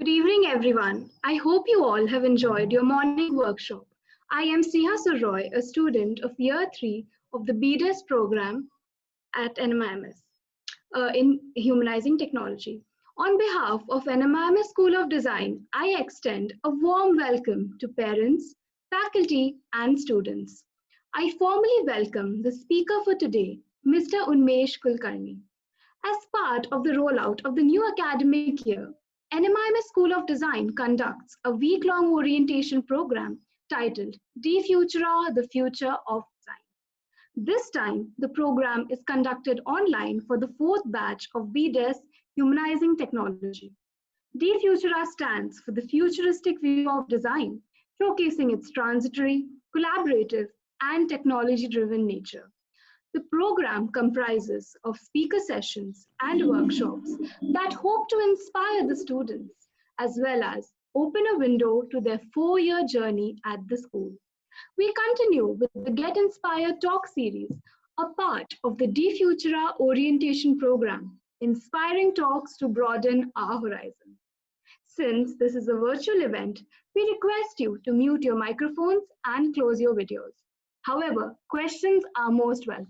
Good evening, everyone. I hope you all have enjoyed your morning workshop. I am Siha Surroy, a student of Year 3 of the BDES program at NMIMS in Humanizing Technology. On behalf of NMIMS School of Design, I extend a warm welcome to parents, faculty, and students. I formally welcome the speaker for today, Mr. Unmesh Kulkarni. As part of the rollout of the new academic year, NMIMS School of Design conducts a week-long orientation program titled De Futura, the Future of Design. This time, the program is conducted online for the fourth batch of BDES Humanizing Technology. De Futura stands for the futuristic view of design, showcasing its transitory, collaborative, and technology-driven nature. The program comprises of speaker sessions and workshops that hope to inspire the students as well as open a window to their 4-year journey at the school. We continue with the Get Inspired Talk series, a part of the De Futura orientation program, inspiring talks to broaden our horizon. Since this is a virtual event, we request you to mute your microphones and close your videos. However, questions are most welcome.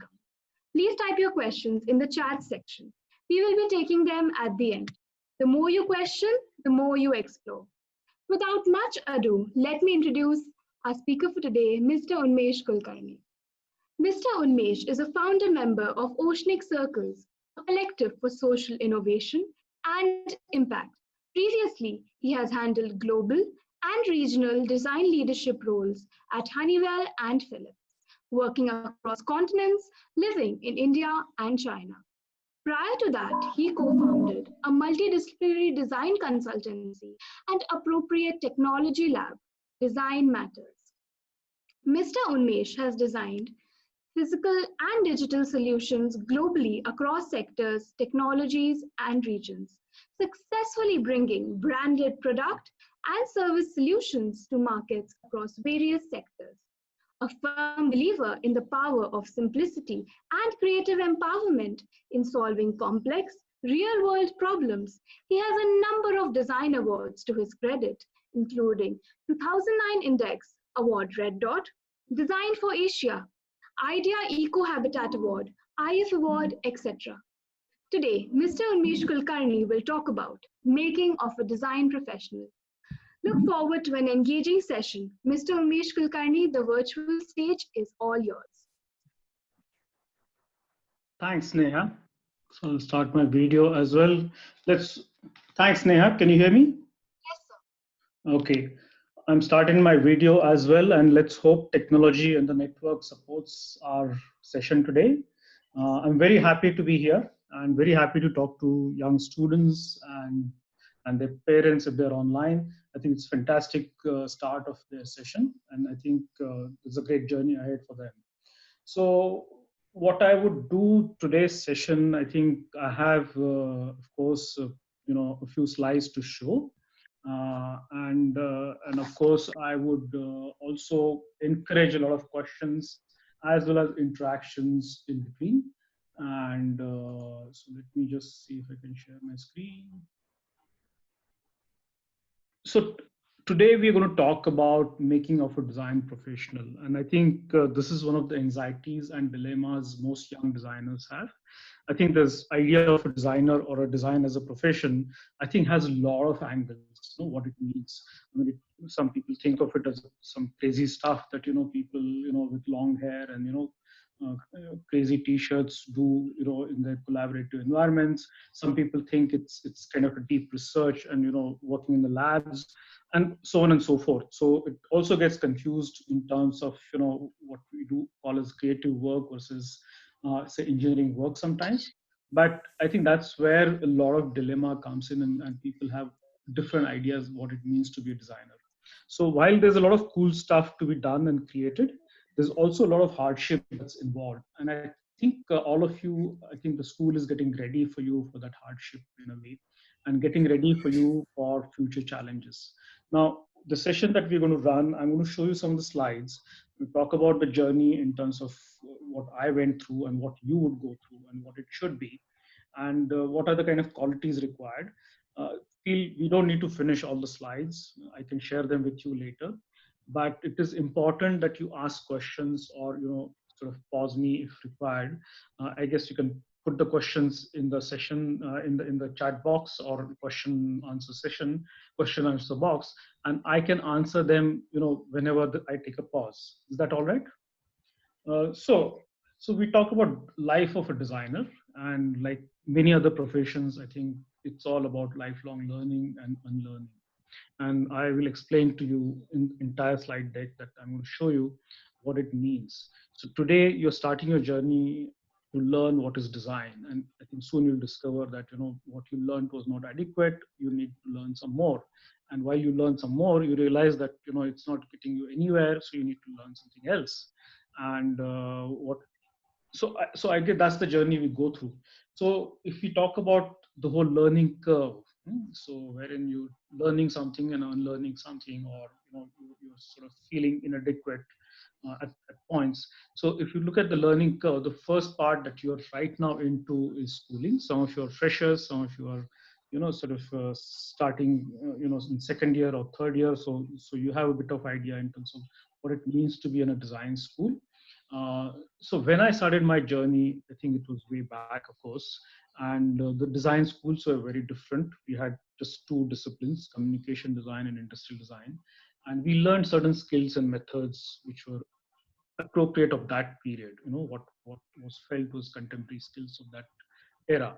Please type your questions in the chat section. We will be taking them at the end. The more you question, the more you explore. Without much ado, let me introduce our speaker for today, Mr. Unmesh Kulkarni. Mr. Unmesh is a founder member of Oceanic Circles, a collective for social innovation and impact. Previously, he has handled global and regional design leadership roles at Honeywell and Philips, working across continents, living in India and China. Prior to that, he co-founded a multidisciplinary design consultancy and appropriate technology lab, Design Matters. Mr. Unmesh has designed physical and digital solutions globally across sectors, technologies, and regions, successfully bringing branded product and service solutions to markets across various sectors. A firm believer in the power of simplicity and creative empowerment in solving complex, real-world problems, he has a number of design awards to his credit, including 2009 Index Award Red Dot, Design for Asia, Idea Eco Habitat Award, IF Award, etc. Today, Mr. Unmesh Kulkarni will talk about making of a design professional. Look forward to an engaging session. Mr. Unmesh Kulkarni, the virtual stage is all yours. Thanks, Neha. So I'll start my video as well. Thanks, Neha. Can you hear me? Yes, sir. Okay. I'm starting my video as well, and let's hope technology and the network supports our session today. I'm very happy to be here. I'm very happy to talk to young students and their parents if they're online. I think it's a fantastic start of their session, and I think it's a great journey ahead for them. So what I would do today's session, I think I have, of course, a few slides to show. And of course, I would also encourage a lot of questions as well as interactions in between. And so let me just see if I can share my screen. So today we're going to talk about making of a design professional. And I think this is one of the anxieties and dilemmas most young designers have. I think this idea of a designer or a design as a profession, I think has a lot of angles, what it means. I mean, some people think of it as some crazy stuff that, people, with long hair and, crazy t-shirts do, in their collaborative environments. Some people think it's kind of a deep research and, working in the labs and so on and so forth. So it also gets confused in terms of, what we do call as creative work versus say engineering work sometimes. But I think that's where a lot of dilemma comes in, and people have different ideas what it means to be a designer. So while there's a lot of cool stuff to be done and created, there's also a lot of hardship that's involved. And I think all of you, I think the school is getting ready for you for that hardship in a way, and getting ready for you for future challenges. Now, the session that we're going to run, I'm going to show you some of the slides. We talk about the journey in terms of what I went through and what you would go through and what it should be, and what are the kind of qualities required. feel we don't need to finish all the slides. I can share them with you later, but it is important that you ask questions or sort of pause me if required. I guess you can put the questions in the session in the chat box or question answer box, and I can answer them whenever I take a pause. Is that all right? So we talk about life of a designer, and like many other professions, I think it's all about lifelong learning and unlearning. And I will explain to you in entire slide deck that I'm going to show you what it means. So today you're starting your journey to learn what is design, and I think soon you'll discover that what you learned was not adequate. You need to learn some more, and while you learn some more, you realize that it's not getting you anywhere, so you need to learn something else. And what so I get that's the journey we go through. So if we talk about the whole learning curve, so wherein you learning something and unlearning something, or you're sort of feeling inadequate at points. So if you look at the learning curve, the first part that you're right now into is schooling. Some of you are freshers, some of you are sort of starting in second year or third year, so you have a bit of idea in terms of what it means to be in a design school. So when I started my journey, I think it was way back, of course, and the design schools were very different. We had just two disciplines: communication design and industrial design, and we learned certain skills and methods which were appropriate of that period. What was felt was contemporary skills of that era.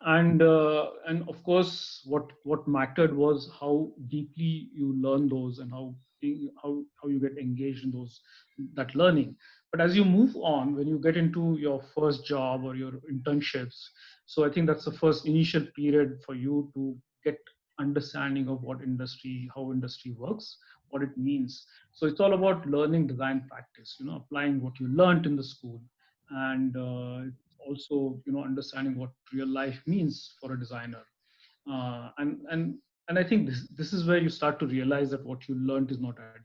And of course what mattered was how deeply you learn those, and how you get engaged in those, that learning. But as you move on, when you get into your first job or your internships, so I think that's the first initial period for you to get understanding of how industry works, what it means. So it's all about learning design practice, applying what you learned in the school, and also understanding what real life means for a designer. And I think this is where you start to realize that what you learned is not adequate.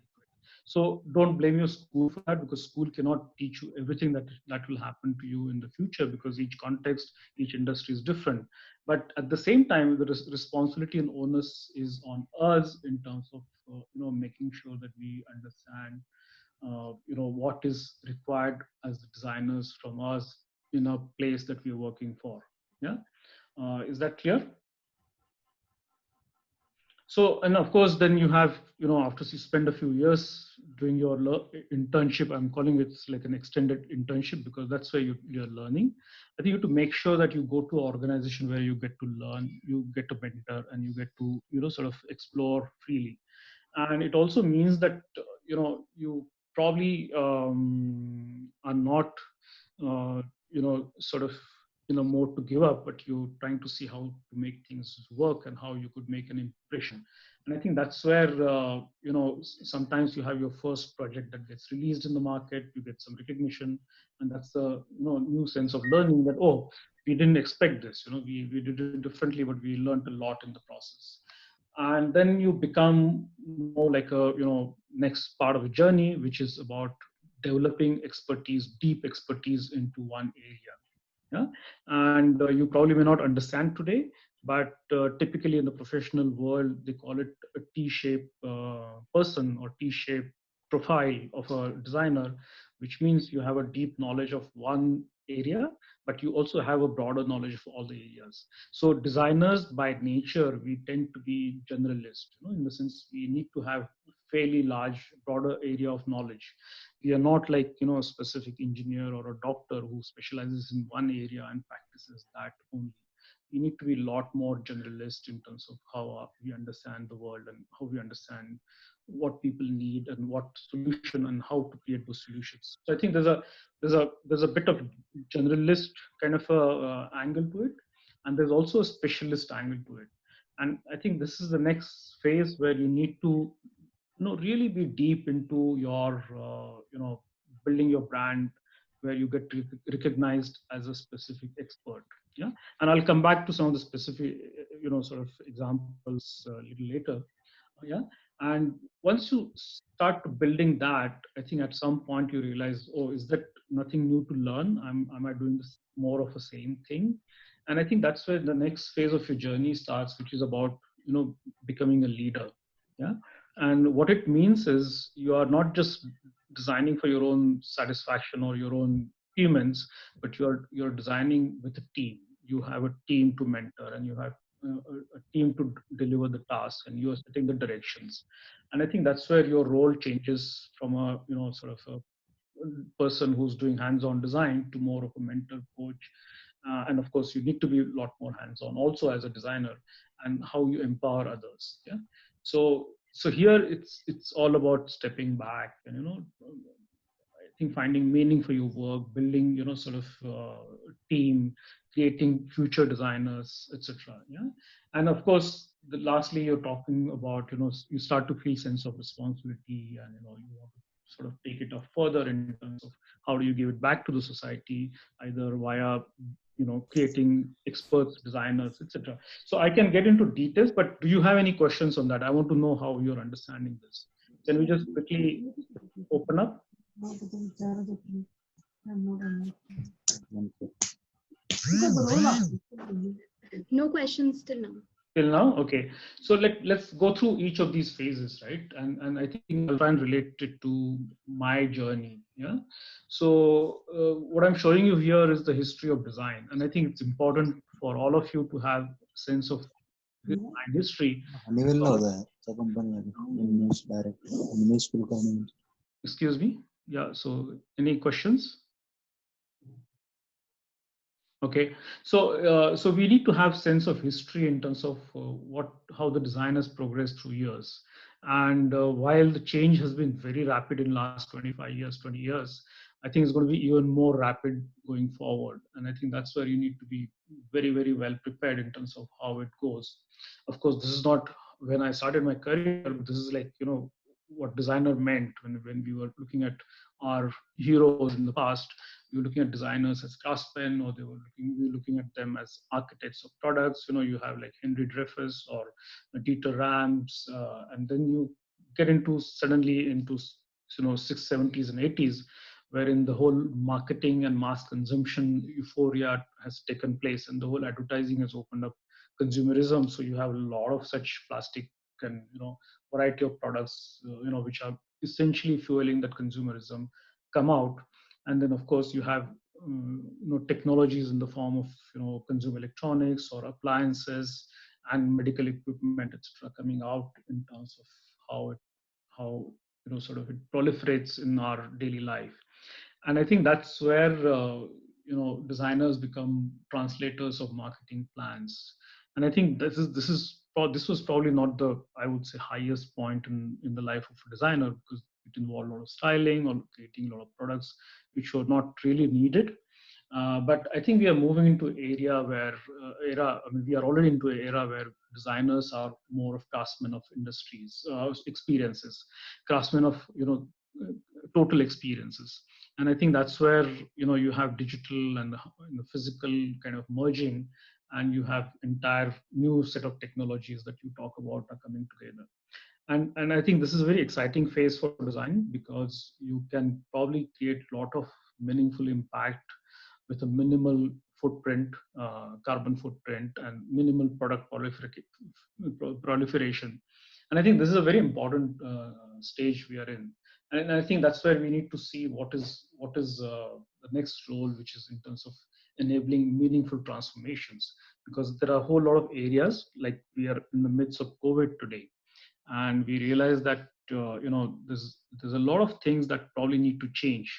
So don't blame your school for that, because school cannot teach you everything that will happen to you in the future, because each context, each industry is different. But at the same time, the responsibility and onus is on us in terms of making sure that we understand what is required as the designers from us in a place that we're working for. Yeah. Is that clear? So, and of course, then you have, after you spend a few years doing your internship, I'm calling it like an extended internship, because that's where you're learning. I think you have to make sure that you go to an organization where you get to learn, you get to mentor, and you get to, sort of explore freely. And it also means that, you probably are not, sort of more to give up, but you're trying to see how to make things work and how you could make an impression. And I think that's where sometimes you have your first project that gets released in the market, you get some recognition, and that's the new sense of learning that, oh, we didn't expect this, we did it differently, but we learned a lot in the process. And then you become more like a next part of a journey, which is about developing expertise, deep expertise into one area. Yeah. And you probably may not understand today, but typically in the professional world they call it a T-shaped person, or T-shaped profile of a designer, which means you have a deep knowledge of one area, but you also have a broader knowledge of all the areas. So designers by nature, we tend to be generalists, in the sense we need to have fairly large broader area of knowledge. We are not like a specific engineer or a doctor who specializes in one area and practices that only. We need to be a lot more generalist in terms of how we understand the world, and how we understand what people need and what solution, and how to create those solutions. So I think there's a bit of generalist kind of a angle to it, and there's also a specialist angle to it. And I think this is the next phase where you need to really be deep into your building your brand, where you get recognized as a specific expert. Yeah. And I'll come back to some of the specific sort of examples a little later. Yeah. And once you start building that, I think at some point you realize, oh, is that nothing new to learn? Am I doing this more of the same thing? And I think that's where the next phase of your journey starts, which is about becoming a leader. Yeah. And what it means is you are not just designing for your own satisfaction or your own humans, but you're designing with a team. You have a team to mentor, and you have a team to deliver the task, and you are setting the directions. And I think that's where your role changes from a sort of a person who's doing hands-on design to more of a mentor coach. And of course you need to be a lot more hands-on also as a designer, and how you empower others. Yeah. So here it's all about stepping back and I think finding meaning for your work, building sort of team, creating future designers, etc. Yeah. And of course lastly you're talking about you start to feel sense of responsibility, and you want to sort of take it up further in terms of how do you give it back to the society, either via creating experts, designers, etc. So I can get into details, but do you have any questions on that? I want to know how you're understanding this. Can we just quickly open up? No questions till now. Till now, okay. So let's go through each of these phases, right? And I think I'll try and relate it to my journey. Yeah. So what I'm showing you here is the history of design, and I think it's important for all of you to have a sense of design history. Honeywell होता है सब company है Unmesh direct Unmesh Kulkarni. Excuse me. Yeah. So any questions? Okay, so we need to have sense of history in terms of how the design has progressed through years, and while the change has been very rapid in last 25 years, 20 years, I think it's going to be even more rapid going forward, and I think that's where you need to be very, very well prepared in terms of how it goes. Of course, this is not when I started my career, but this is like what designer meant when we were looking at our heroes in the past. We were looking at designers as craftsmen, or we were looking at them as architects of products. You have like Henry Dreyfus or Dieter Rams, and then you get into suddenly into 670s and 80s, wherein the whole marketing and mass consumption euphoria has taken place, and the whole advertising has opened up consumerism. So you have a lot of such plastic and variety of products, which are essentially fueling that consumerism come out. And then of course you have technologies in the form of consumer electronics or appliances and medical equipment, etc., coming out in terms of how sort of it proliferates in our daily life. And I think that's where designers become translators of marketing plans. And I think this was probably not the, I would say, highest point in the life of a designer, because it involved a lot of styling or creating a lot of products which were not really needed. But I think we are moving into we are already into an era where designers are more of craftsmen of industries, experiences, craftsmen of total experiences. And I think that's where you have digital and physical kind of merging, and you have entire new set of technologies that you talk about are coming together. And I think this is a very exciting phase for design, because you can probably create a lot of meaningful impact with a minimal footprint, carbon footprint, and minimal product proliferation. And I think this is a very important stage we are in. And I think that's where we need to see what is the next role, which is in terms of enabling meaningful transformations, because there are a whole lot of areas, like we are in the midst of COVID today, and we realize that there's a lot of things that probably need to change.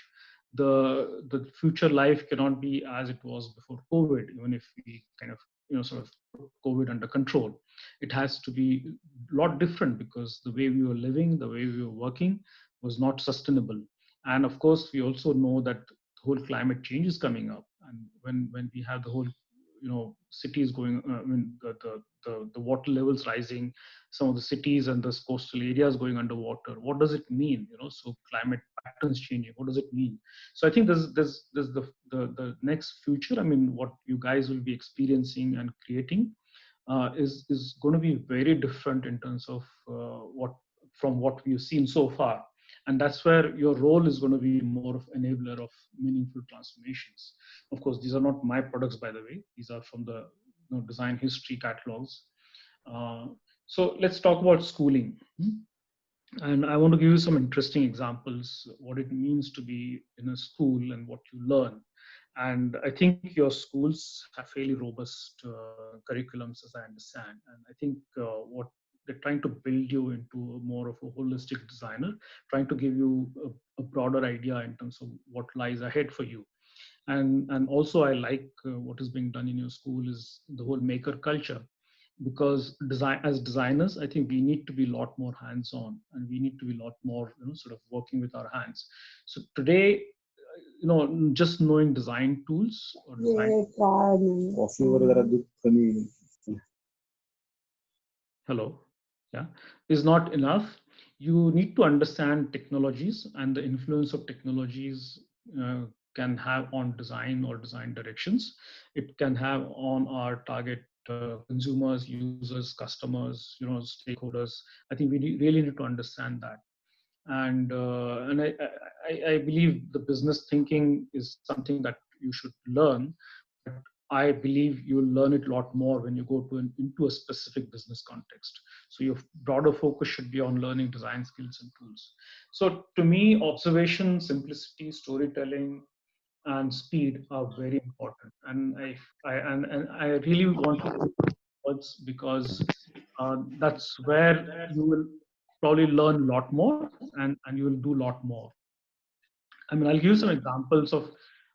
The future life cannot be as it was before COVID, even if we kind of sort of put COVID under control. It has to be a lot different, because the way we were living, the way we were working was not sustainable. And of course we also know that the whole climate change is coming up, and when we have the whole cities going, I mean the water levels rising, some of the cities and the coastal areas going underwater, what does it mean? So climate patterns changing, what does it mean? So I think there's the next future, I mean what you guys will be experiencing and creating is going to be very different in terms of what we've seen so far. And that's where your role is going to be more of enabler of meaningful transformations. Of course, these are not my products, by the way. These are from the design history catalogs. So let's talk about schooling. And I want to give you some interesting examples, what it means to be in a school and what you learn. And I think your schools have fairly robust curriculums, as I understand. And I think what they're trying to build you into more of a holistic designer, trying to give you a broader idea in terms of what lies ahead for you. And also I like what is being done in your school is the whole maker culture, because design, as designers, I think we need to be a lot more hands on, and we need to be a lot more, sort of working with our hands. So today, just knowing design tools or design, coffee वगैरह दूध कमी hello, yeah, is not enough. You need to understand technologies and the influence of technologies uh, can have on design or design directions. It can have on our target consumers, users, customers, stakeholders. I think we really need to understand that. And I believe the business thinking is something that you should learn. But I believe you'll learn it a lot more when you go into a specific business context. So your broader focus should be on learning design skills and tools. So to me, observation, simplicity, storytelling, and speed are very important. And I really want to put words because that's where you will probably learn a lot more, and you will do a lot more. I mean, I'll give you some examples of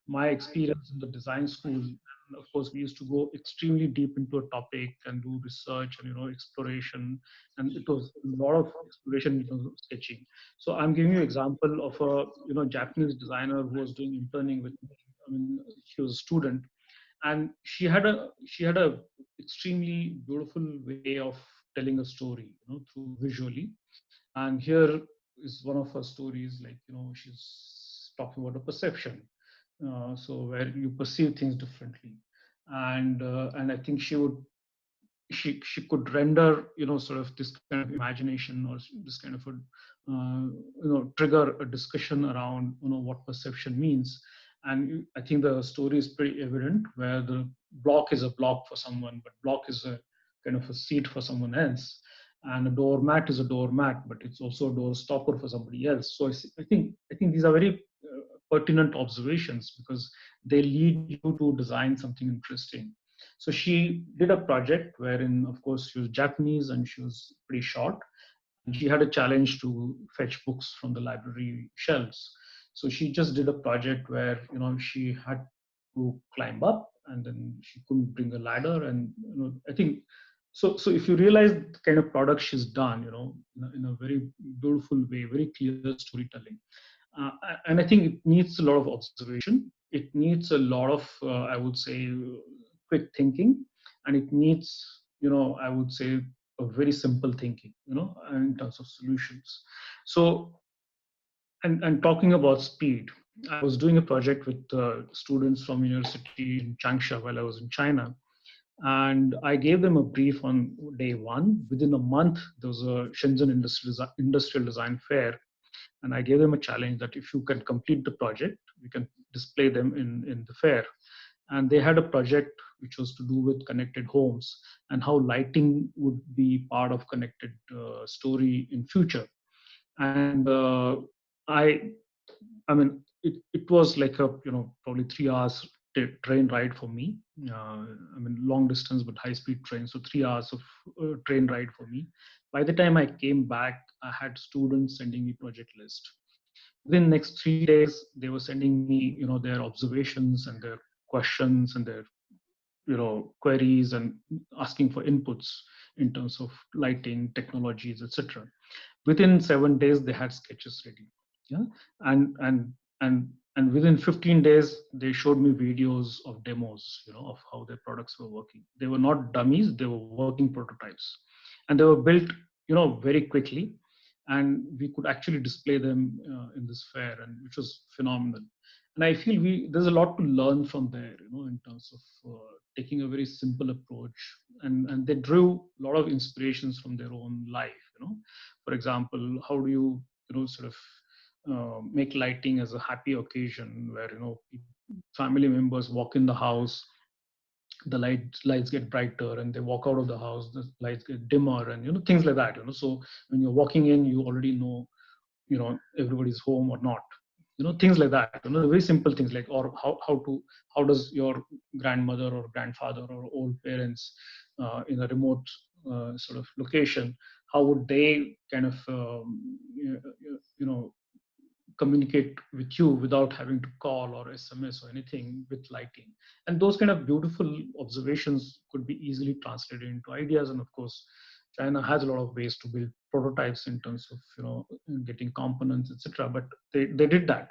my experience in the design school. And of course, we used to go extremely deep into a topic and do research and exploration, and it was a lot of exploration in terms of sketching. So I'm giving you an example of a Japanese designer who was doing interning with me. I mean, she was a student, and she had a extremely beautiful way of telling a story, through visually. And here is one of her stories, like she's talking about a perception, so where you perceive things differently. And I think she could render sort of this kind of imagination, or this kind of a trigger a discussion around what perception means. And I think the story is pretty evident, where the block is a block for someone, but block is a kind of a seat for someone else, and a doormat is a doormat, but it's also a door stopper for somebody else. So I think these are very pertinent observations, because they lead you to design something interesting. So she did a project wherein, of course, she was Japanese and she was pretty short, and she had a challenge to fetch books from the library shelves. So she just did a project where she had to climb up, and then she couldn't bring a ladder. And I think so. So if you realize the kind of product she's done, in a very beautiful way, very clear storytelling, and I think it needs a lot of observation. It needs a lot of, I would say, quick thinking, and it needs, I would say, a very simple thinking, in terms of solutions. So, and talking about speed, I was doing a project with students from university in Changsha while I was in China, and I gave them a brief on day one. Within a month, there was a Shenzhen Industrial Design Fair, and I gave them a challenge that if you can complete the project, we can display them in the fair. And they had a project which was to do with connected homes and how lighting would be part of connected story in future. And I I mean, it was like a probably 3 hours train ride for me. I mean, long distance but high speed train, so 3 hours of train ride for me. By the time I came back, I had students sending me project list. Within next 3 days, they were sending me their observations and their questions and their queries, and asking for inputs in terms of lighting technologies, etc. Within 7 days they had sketches ready. Yeah. And and and and within 15 days they showed me videos of demos, of how their products were working. They were not dummies, they were working prototypes, and they were built very quickly, and we could actually display them in this fair, and which was phenomenal. And I feel there's a lot to learn from there, in terms of taking a very simple approach. And they drew a lot of inspirations from their own life. For example, how do you sort of make lighting as a happy occasion, where family members walk in the house, the lights get brighter, and they walk out of the house, the lights get dimmer, and things like that. So when you're walking in, you already know everybody's home or not. Things like that. Very simple things like, or how does your grandmother or grandfather or old parents in a remote sort of location, how would they kind of communicate with you without having to call or SMS or anything with lighting. And those kind of beautiful observations could be easily translated into ideas. And of course, China has a lot of ways to build prototypes in terms of getting components, etc. But they did that.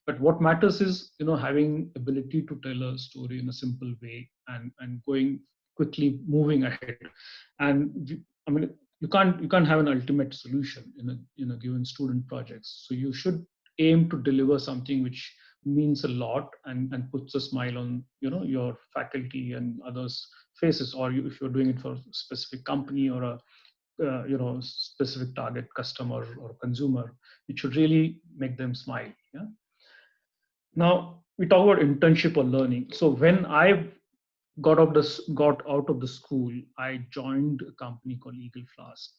But what matters is having ability to tell a story in a simple way, and going quickly, moving ahead. And I mean, you can't have an ultimate solution in a given student projects. So you should aim to deliver something which means a lot, and puts a smile on your faculty and others faces, or if you're doing it for a specific company or a specific target customer or consumer, it should really make them smile. Yeah. Now we talk about internship or learning. So when I got out of the school, I joined a company called Eagle Flask.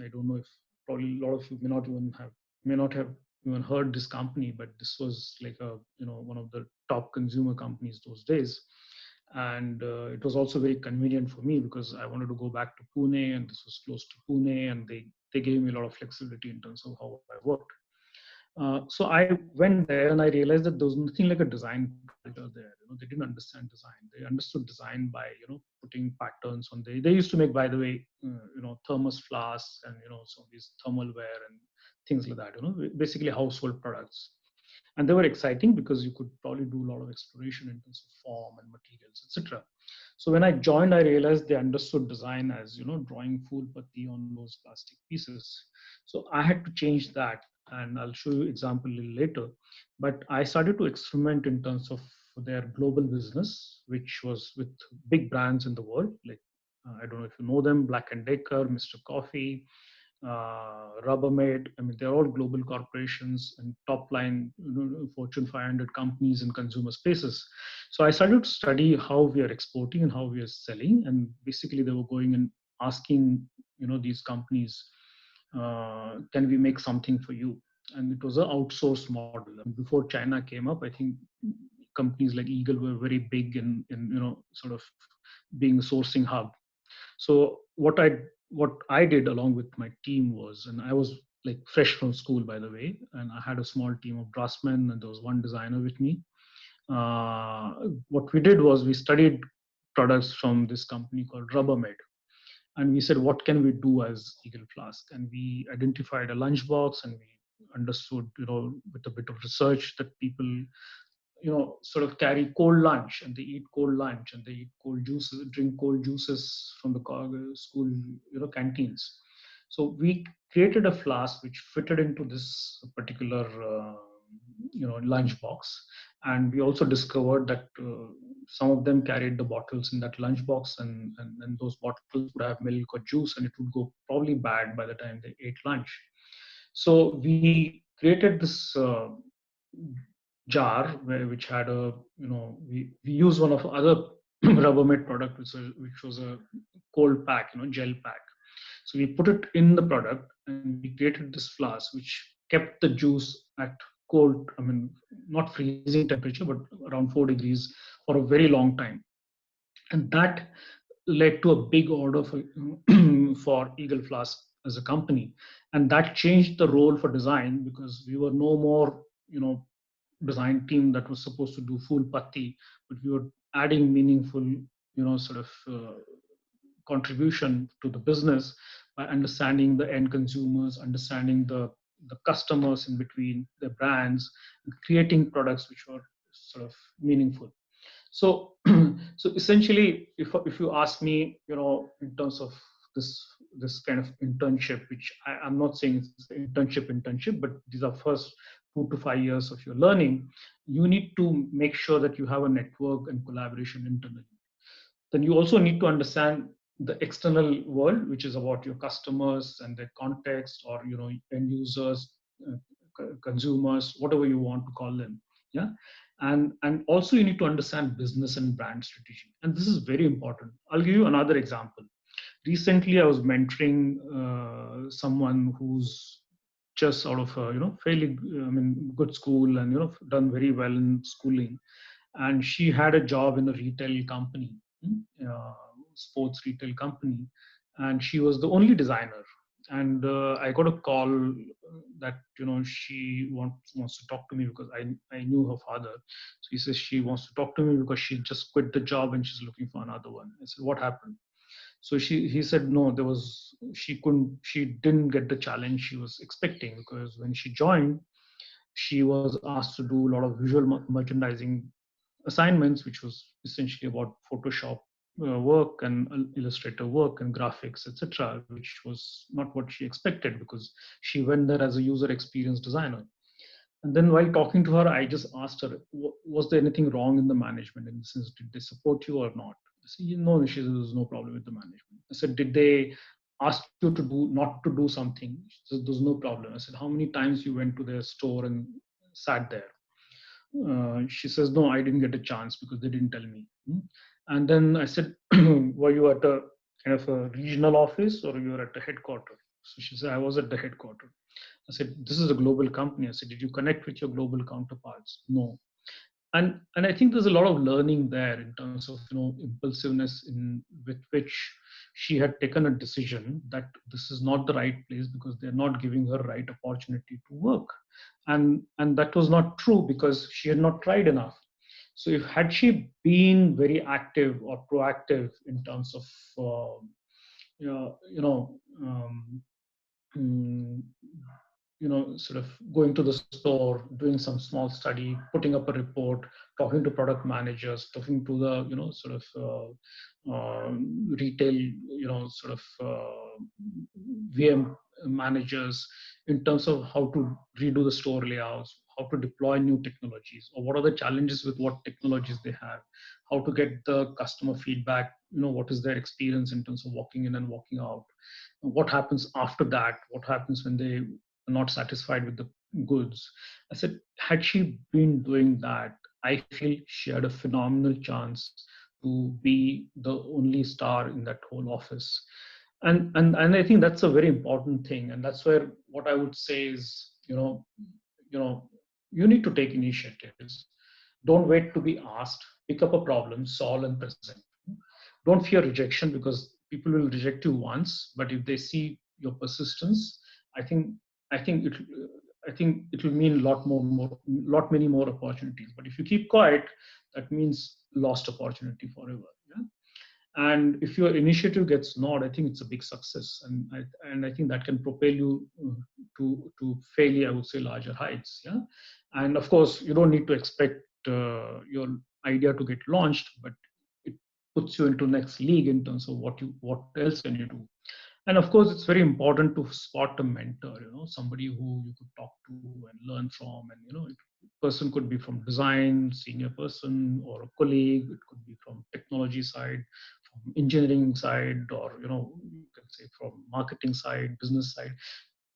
I don't know if probably a lot of you may not have even heard this company, but this was like a one of the top consumer companies those days. And it was also very convenient for me because I wanted to go back to Pune, and this was close to Pune, and they gave me a lot of flexibility in terms of how I worked. So I went there and I realized that there was nothing like a design culture there. They didn't understand design. They understood design by putting patterns on. They used to make, by the way, thermos flasks and some of these thermalware and things like that. Basically household products. And they were exciting because you could probably do a lot of exploration in terms of form and materials, etc. So when I joined, I realized they understood design as drawing phool patti on those plastic pieces. So I had to change that, and I'll show you example a little later. But I started to experiment in terms of their global business, which was with big brands in the world, like I don't know if you know them, Black and Decker, Mr. Coffee, Rubbermaid. I mean, they're all global corporations and top line Fortune 500 companies in consumer spaces. So I started to study how we are exporting and how we are selling. And basically, they were going and asking these companies, can we make something for you? And it was an outsourced model. And before China came up, I think companies like Eagle were very big in sort of being a sourcing hub. So what I did along with my team was, and I was like fresh from school, by the way, and I had a small team of draftsmen, and there was one designer with me. What we did was we studied products from this company called Rubbermaid, and we said, what can we do as Eagle Flask? And we identified a lunchbox, and we understood, with a bit of research, that people sort of carry cold lunch, and they eat cold lunch, and they eat cold juices, drink cold juices from the school canteens. So we created a flask which fitted into this particular lunch box. And we also discovered that some of them carried the bottles in that lunch box, and those bottles would have milk or juice, and it would go probably bad by the time they ate lunch. So we created this jar which had a we used one of other Rubbermaid product, which was a cold pack, gel pack. So we put it in the product, and we created this flask which kept the juice at cold, I mean, not freezing temperature, but around 4 degrees for a very long time. And that led to a big order for Eagle Flask as a company. And that changed the role for design, because we were no more design team that was supposed to do phool patti, but we were adding meaningful sort of contribution to the business by understanding the end consumers, understanding the customers in between the brands, and creating products which were sort of meaningful. So so essentially, if you ask me, in terms of this kind of internship, which I'm not saying it's internship, but these are first 2 to 5 years of your learning, you need to make sure that you have a network and collaboration internally. Then you also need to understand the external world, which is about your customers and their context, or end users, consumers, whatever you want to call them. Yeah. And also you need to understand business and brand strategy, and this is very important. I'll give you another example. Recently I was mentoring someone who's just out of a fairly good school, and done very well in schooling, and she had a job in a retail company, sports retail company, and she was the only designer. And I got a call that she wants to talk to me because I knew her father. So he says she wants to talk to me because she just quit the job and she's looking for another one. I said, what happened? So he said no, she didn't get the challenge she was expecting, because when she joined, she was asked to do a lot of visual merchandising assignments, which was essentially about Photoshop work and Illustrator work and graphics, etc., which was not what she expected, because she went there as a user experience designer. And then while talking to her, I just asked her, was there anything wrong in the management? In the sense, did they support you or not? I said, no, she said, there's no problem with the management. I said, did they ask you to do not to do something? She said, there's no problem. I said, how many times you went to their store and sat there? She says, no, I didn't get a chance because they didn't tell me. And then I said, were you at a kind of a regional office or you were at the headquarters? So she said, I was at the headquarters. I said, this is a global company. I said, did you connect with your global counterparts? No. And I think there's a lot of learning there in terms of impulsiveness in with which she had taken a decision that this is not the right place because they're not giving her right opportunity to work. And that was not true because she had not tried enough. So if had she been very active or proactive in terms of you know, you know um, mm, sort of going to the store, doing some small study, putting up a report, talking to product managers, talking to the sort of retail sort of VM managers, in terms of how to redo the store layouts, how to deploy new technologies, or what are the challenges with what technologies they have, how to get the customer feedback, what is their experience in terms of walking in and walking out, what happens after that, what happens when they are not satisfied with the goods. I said, had she been doing that, I feel she had a phenomenal chance to be the only star in that whole office. And I think that's a very important thing. And that's where what I would say is, you know, you need to take initiatives. Don't wait to be asked. Pick up a problem, solve and present. Don't fear rejection, because people will reject you once, but if they see your persistence, I think I think it I think it will mean lot many more opportunities. But if you keep quiet, that means lost opportunity forever. Yeah? And if your initiative gets nod, I think it's a big success, and I think that can propel you to fairly, I would say, larger heights. Yeah, and of course you don't need to expect your idea to get launched, but it puts you into next league in terms of what else can you do. And of course it's very important to spot a mentor, somebody who you could talk to and learn from. And person could be from design, senior person, or a colleague. It could be from technology side, from engineering side, or you can say from marketing side, business side.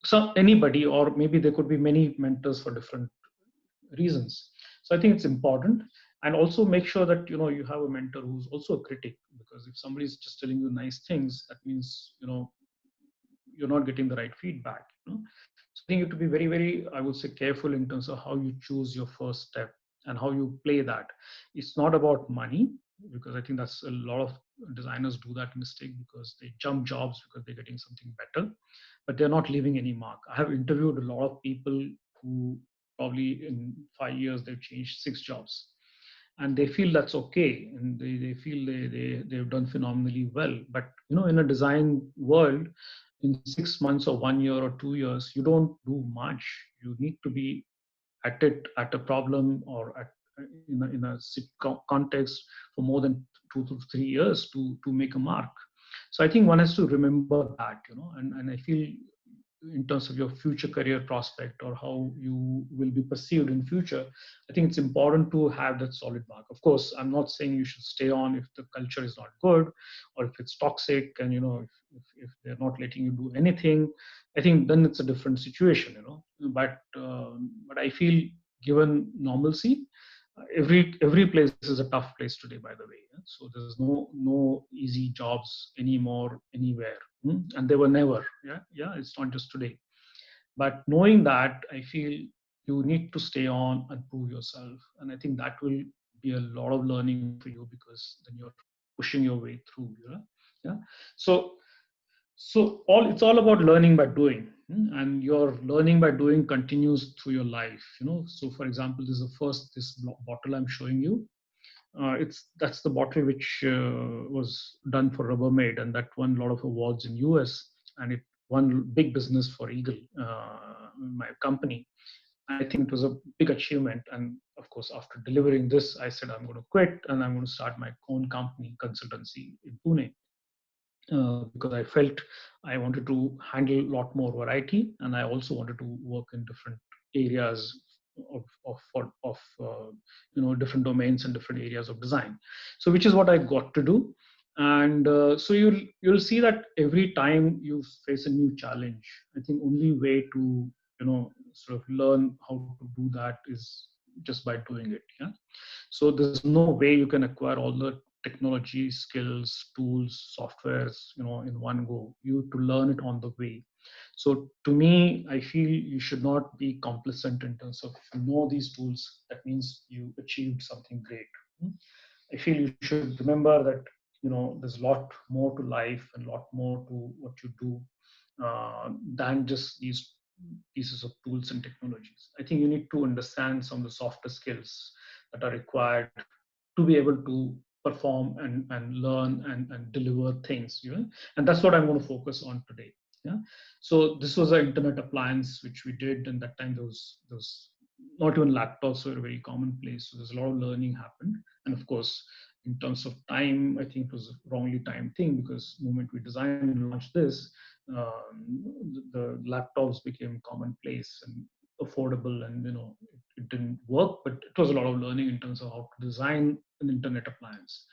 So anybody, or maybe there could be many mentors for different reasons. So I think it's important. And also make sure that you have a mentor who's also a critic, because if somebody is just telling you nice things, that means you're not getting the right feedback. So I think you have to be very, very, I would say, careful in terms of how you choose your first step and how you play that. It's not about money, because I think that's a lot of designers do that mistake, because they jump jobs because they're getting something better, but they're not leaving any mark. I have interviewed a lot of people who probably in 5 years they've changed 6 jobs, and they feel that's okay, and they feel they've done phenomenally well. But in a design world, in 6 months or 1 year or 2 years, you don't do much. You need to be at a problem, or in a context for more than 2 to 3 years to make a mark. So I think one has to remember that, and I feel in terms of your future career prospect, or how you will be perceived in future, I think it's important to have that solid mark. Of course, I'm not saying you should stay on if the culture is not good, or if it's toxic, and if they're not letting you do anything. I think then it's a different situation. But I feel, given normalcy, Every place is a tough place today, by the way. So there's no easy jobs anymore anywhere. And they were never. Yeah, it's not just today. But knowing that, I feel you need to stay on and prove yourself, and I think that will be a lot of learning for you, because then you're pushing your way through. Yeah. So it's all about learning by doing. And your learning by doing continues through your life. So for example, this is the first this bottle I'm showing you. That's the bottle which was done for Rubbermaid, and that won a lot of awards in US, and it won big business for Eagle, my company. I think it was a big achievement. And of course, after delivering this, I said I'm going to quit and I'm going to start my own company, consultancy in Pune, because I felt I wanted to handle a lot more variety, and I also wanted to work in different areas of different domains and different areas of design. So which is what I got to do. And so you'll see that every time you face a new challenge, I think only way to sort of learn how to do that is just by doing it. Yeah. So there's no way you can acquire all the technology skills, tools, softwares, in one go. You have to learn it on the way. So to me, I feel you should not be complacent in terms of, if you know these tools, that means you achieved something great. I feel you should remember that there's a lot more to life and a lot more to what you do than just these pieces of tools and technologies. I think you need to understand some of the softer skills that are required to be able to perform and learn and deliver things. And that's what I'm going to focus on today. Yeah. So this was an internet appliance which we did, and that time those not even laptops were a very commonplace. So there's a lot of learning happened. And of course, in terms of time, I think it was a wrongly timed thing, because the moment we designed and launched this, the laptops became commonplace and affordable, and it didn't work. But it was a lot of learning in terms of how to design an internet appliance.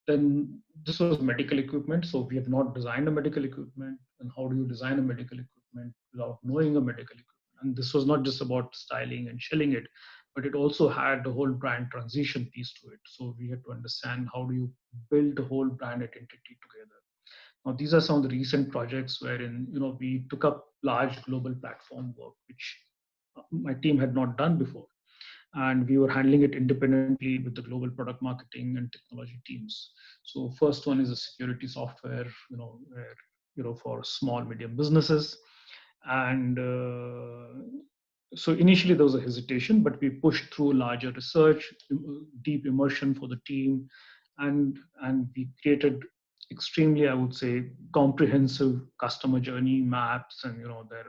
Then this was medical equipment, so we have not designed a medical equipment. And how do you design a medical equipment without knowing a medical equipment? And this was not just about styling and shelling it, but it also had the whole brand transition piece to it. So we had to understand, how do you build the whole brand identity together. Now, these are some of the recent projects wherein we took up large global platform work, which my team had not done before, and we were handling it independently with the global product marketing and technology teams. So first one is a security software, where for small medium businesses. And so initially there was a hesitation, but we pushed through larger research, deep immersion for the team, and we created extremely, I would say, comprehensive customer journey maps, and their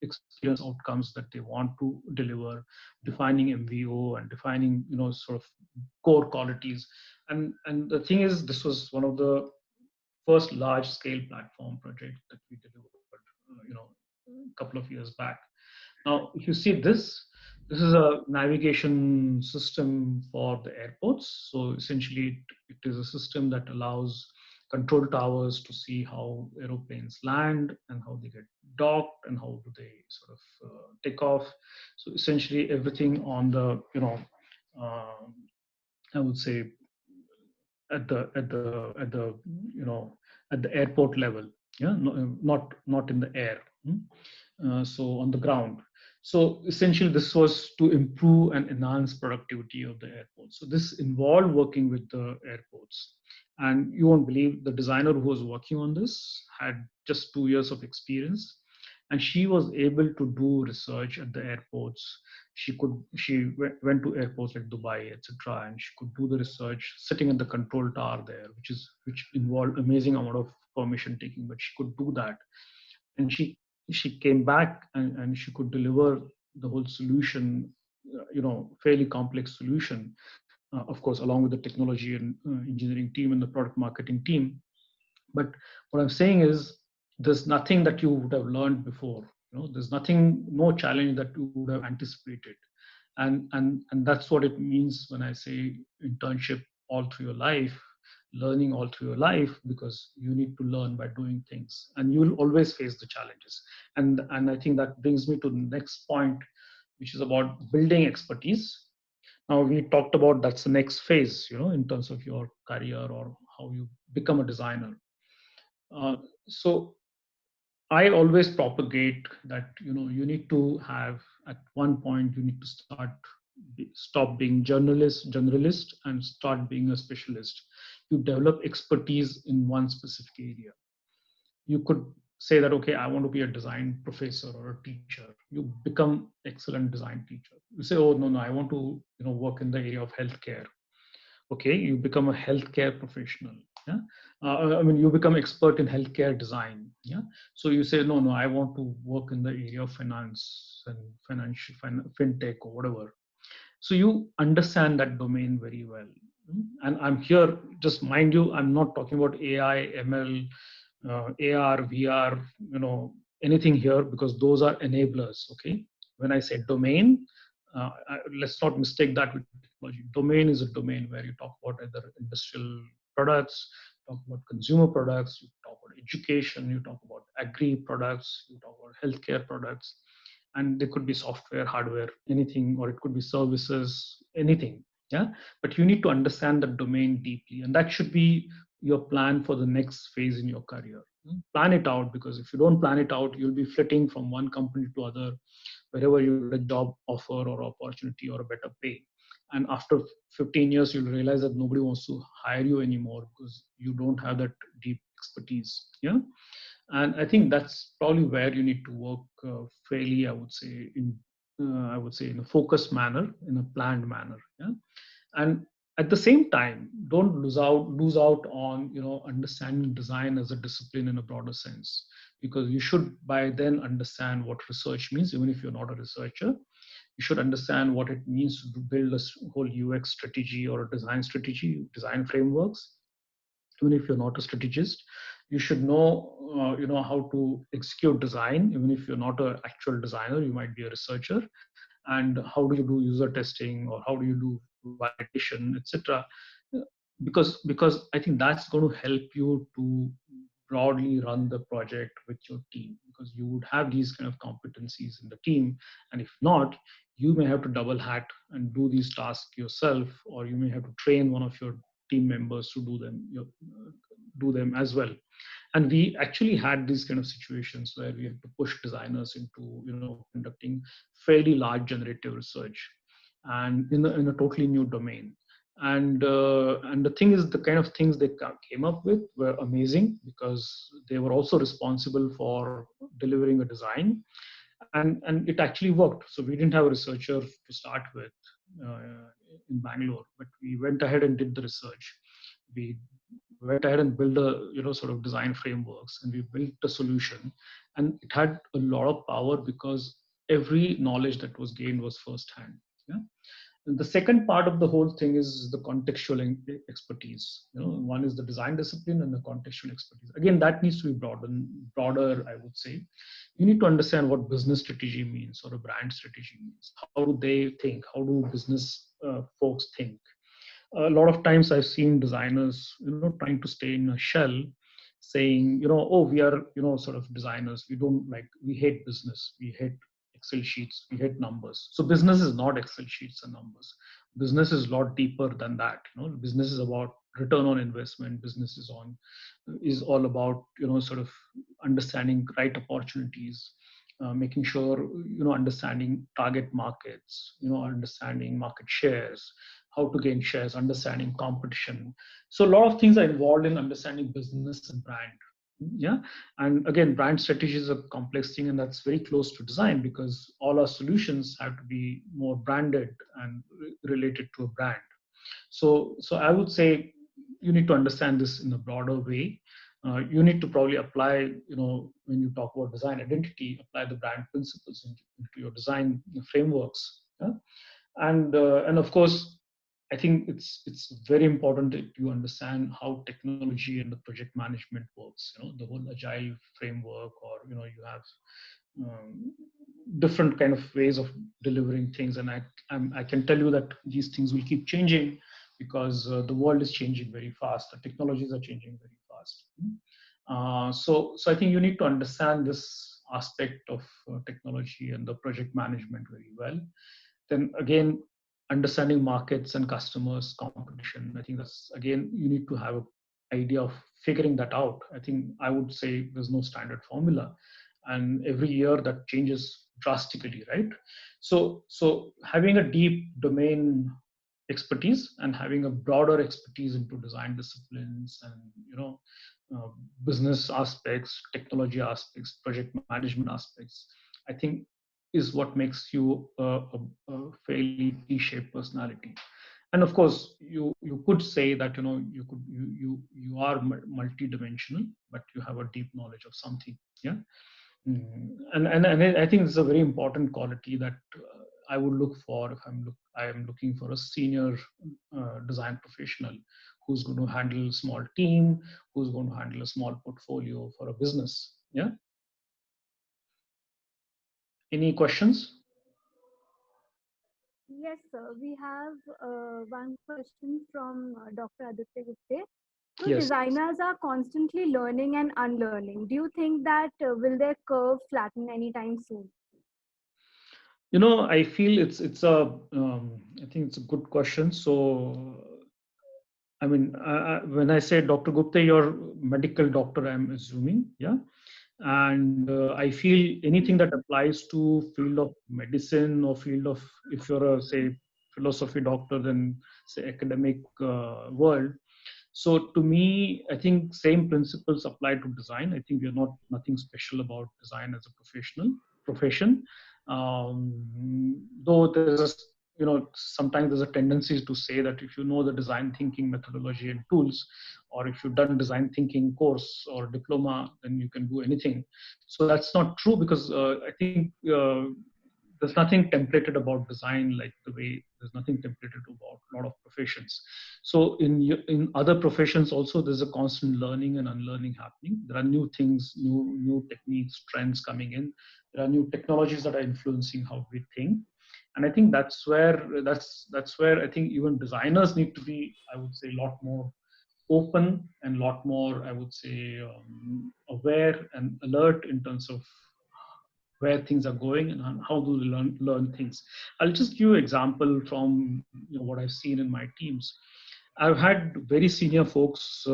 experience outcomes that they want to deliver, defining MVO and defining sort of core qualities. And the thing is, this was one of the first large scale platform project that we delivered a couple of years back. Now, if you see this is a navigation system for the airports. So essentially, it is a system that allows control towers to see how aeroplanes land and how they get docked and how do they sort of take off. So essentially, everything on the uh, I would say at the at the airport level. Yeah, not in the air. So on the ground. So essentially, this was to improve and enhance productivity of the airport. So this involved working with the airports. And you won't believe, the designer who was working on this had just 2 years of experience, and she was able to do research at the airports. She went to airports like Dubai, etc., and she could do the research sitting at the control tower there, which involved amazing amount of permission taking, but she could do that. And she came back, and she could deliver the whole solution, fairly complex solution, of course, along with the technology and engineering team and the product marketing team. But what I'm saying is, there's nothing that you would have learned before. There's nothing, no challenge that you would have anticipated. And that's what it means when I say internship all through your life, learning all through your life, because you need to learn by doing things, and you'll always face the challenges. And I think that brings me to the next point, which is about building expertise. Now we talked about that's the next phase, in terms of your career or how you become a designer. So I always propagate that you need to have, at one point you need to stop being generalist and start being a specialist. You develop expertise in one specific area. You could say that, okay, I want to be a design professor or a teacher. You become excellent design teacher. You say, oh, no, I want to work in the area of healthcare. Okay, you become a healthcare professional. Yeah, I mean, you become expert in healthcare design. Yeah, so you say, no, I want to work in the area of finance and fintech or whatever. So you understand that domain very well. And I'm here, just mind you, I'm not talking about AI, ML, AR, VR, anything here, because those are enablers. Okay, when I say domain, let's not mistake that with technology. Domain is a domain where you talk about either industrial products, talk about consumer products, you talk about education, you talk about agri products, you talk about healthcare products, and they could be software, hardware, anything, or it could be services, anything. Yeah, but you need to understand the domain deeply, and that should be your plan for the next phase in your career. Plan it out, because if you don't plan it out, you'll be flitting from one company to other, wherever you get a job offer or opportunity or a better pay. And after 15 years, you'll realize that nobody wants to hire you anymore because you don't have that deep expertise. Yeah, and I think that's probably where you need to work fairly, I would say in a focused manner, in a planned manner. Yeah, and at the same time, don't lose out on understanding design as a discipline in a broader sense, because you should by then understand what research means. Even if you're not a researcher, you should understand what it means to build a whole UX strategy or a design strategy, design frameworks. Even if you're not a strategist, you should know how to execute design. Even if you're not an actual designer, you might be a researcher. And how do you do user testing, or how do you do validation, etc. Because I think that's going to help you to broadly run the project with your team, because you would have these kind of competencies in the team. And if not, you may have to double hat and do these tasks yourself, or you may have to train one of your team members to do them as well. And we actually had these kind of situations where we had to push designers into conducting fairly large generative research, and in a totally new domain. And the thing is, the kind of things they came up with were amazing, because they were also responsible for delivering a design, and it actually worked. So we didn't have a researcher to start with in Bangalore, but we went ahead and did the research. We went ahead and built a sort of design frameworks, and we built a solution, and it had a lot of power because every knowledge that was gained was first hand. Yeah. And the second part of the whole thing is the contextual expertise. One is the design discipline and the contextual expertise. Again, that needs to be broader, I would say. You need to understand what business strategy means or a brand strategy means. How do they think? How do business folks think? A lot of times I've seen designers trying to stay in a shell, saying oh, we are sort of designers, we hate business, we hate Excel sheets, we hate numbers. So business is not Excel sheets and numbers. Business is a lot deeper than that. Business is about return on investment. Business is all about sort of understanding right opportunities, making sure understanding target markets, understanding market shares, how to gain shares, understanding competition. So a lot of things are involved in understanding business and brand. Yeah. And again, brand strategy is a complex thing, and that's very close to design, because all our solutions have to be more branded and related to a brand. So I would say you need to understand this in a broader way. You need to probably apply, when you talk about design identity, apply the brand principles into your design frameworks. Yeah? And of course, I think it's very important that you understand how technology and the project management works. The whole agile framework, or you have um, different kind of ways of delivering things. And I can tell you that these things will keep changing, because the world is changing very fast. The technologies are changing very fast. So I think you need to understand this aspect of technology and the project management very well. Then again, understanding markets and customers, competition. I think that's, again, you need to have an idea of figuring that out. I think I would say there's no standard formula, and every year that changes drastically, right? So having a deep domain expertise and having a broader expertise into design disciplines and, uh, business aspects, technology aspects, project management aspects, I think is what makes you a fairly T-shaped personality. And of course, you could say that, you are multi-dimensional, but you have a deep knowledge of something. Yeah. And I think it's a very important quality that I would look for if I am looking for a senior design professional who's going to handle a small team, who's going to handle a small portfolio for a business. Yeah. Any questions? Yes, sir. We have one question from Dr. Aditya Gupte. So Yes. designers are constantly learning and unlearning. Do you think that will their curve flatten anytime soon? I feel it's a I think it's a good question. So I mean, when I say Dr. Gupta, you're medical doctor, I'm assuming. Yeah. And I feel anything that applies to field of medicine or field of, if you're a, say, philosophy doctor, then say academic world. So to me, I think same principles apply to design. I think we're not nothing special about design as a profession. Though there's a, sometimes there's a tendency to say that if you know the design thinking methodology and tools, or if you've done design thinking course or diploma, then you can do anything. So that's not true, because I think there's nothing templated about design like the way there's nothing templated about a lot of professions. So in other professions also, there's a constant learning and unlearning happening. There are new things, new techniques, trends coming in. There are new technologies that are influencing how we think. And I think that's where I think even designers need to be, I would say, a lot more open and a lot more, I would say, aware and alert in terms of where things are going and how do they learn things. I'll just give you an example from what I've seen in my teams. I've had very senior folks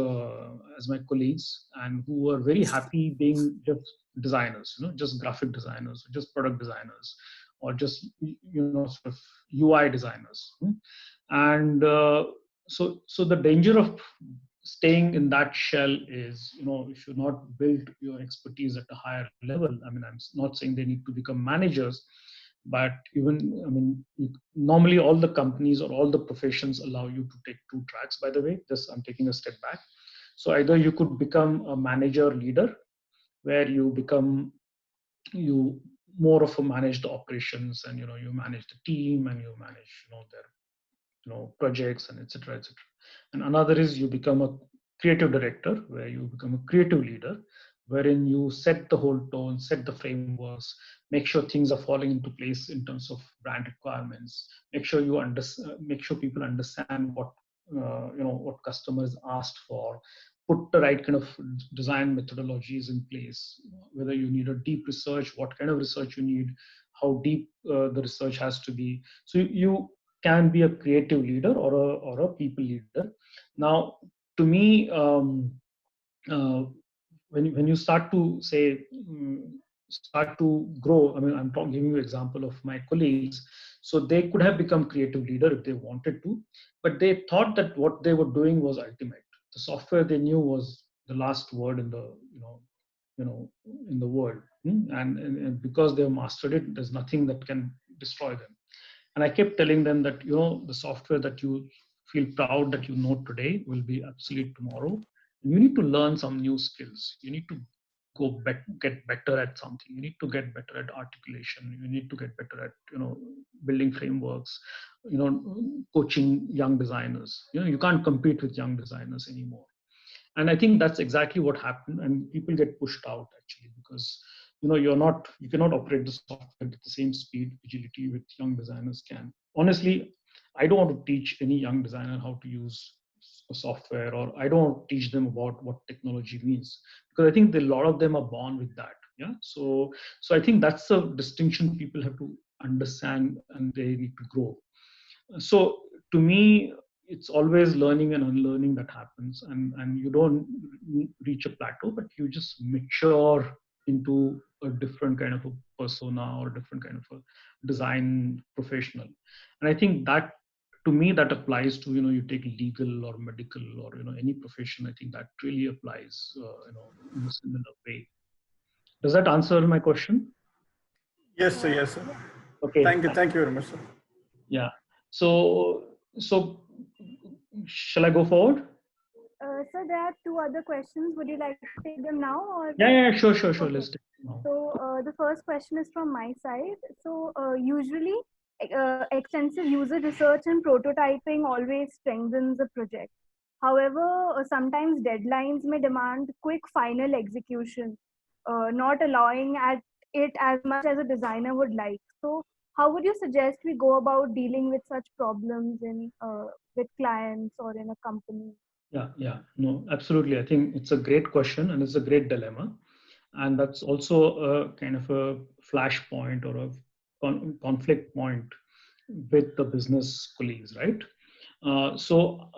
as my colleagues, and who were very happy being just designers, just graphic designers, just product designers, or just sort of UI designers. And so the danger of staying in that shell is, if you're not built your expertise at a higher level. I mean, I'm not saying they need to become managers, but even, I mean, normally all the companies or all the professions allow you to take two tracks, by the way. Just, I'm taking a step back. So either you could become a manager leader, where you more of a manage the operations, and you manage the team, and you manage their projects, and etc., etc. And another is you become a creative director, where you become a creative leader, wherein you set the whole tone, set the frameworks, make sure things are falling into place in terms of brand requirements, make sure people understand what customers asked for, put the right kind of design methodologies in place, whether you need a deep research, what kind of research you need, how deep the research has to be. So you can be a creative leader or a people leader. Now, to me, when you start to say start to grow, I mean, I'm giving you example of my colleagues. So they could have become creative leader if they wanted to, but they thought that what they were doing was ultimate. The software they knew was the last word in the in the world. And because they've mastered it, there's nothing that can destroy them. And I kept telling them that, the software that you feel proud that you know today will be obsolete tomorrow. And you need to learn some new skills. You need to get better at something. You need to get better at articulation. You need to get better at, building frameworks, coaching young designers. You can't compete with young designers anymore. And I think that's exactly what happened, and people get pushed out, actually, because you cannot operate the software at the same speed, agility with young designers can. Honestly, I don't want to teach any young designer how to use a software, or I don't want to teach them about what technology means, because I think a lot of them are born with that. Yeah. So I think that's the distinction people have to understand, and they need to grow. So to me, it's always learning and unlearning that happens, and you don't reach a plateau, but you just mature into a different kind of a persona or different kind of a design professional. And I think that, to me, that applies to, you take legal or medical or any profession. I think that really applies in a similar way. Does that answer my question? Yes, sir. Yes, sir. Yeah. Okay. Thank you very much, sir. Yeah. So shall I go forward? So there are two other questions. Would you like to take them now or? Yeah, sure. Okay. Let's take it now. So the first question is from my side. So usually, extensive user research and prototyping always strengthens a project. However, sometimes deadlines may demand quick final execution, not allowing at it as much as a designer would like. So, how would you suggest we go about dealing with such problems in with clients or in a company? Yeah. No, absolutely. I think it's a great question and it's a great dilemma. And that's also a kind of a flashpoint or a conflict point with the business colleagues, right? So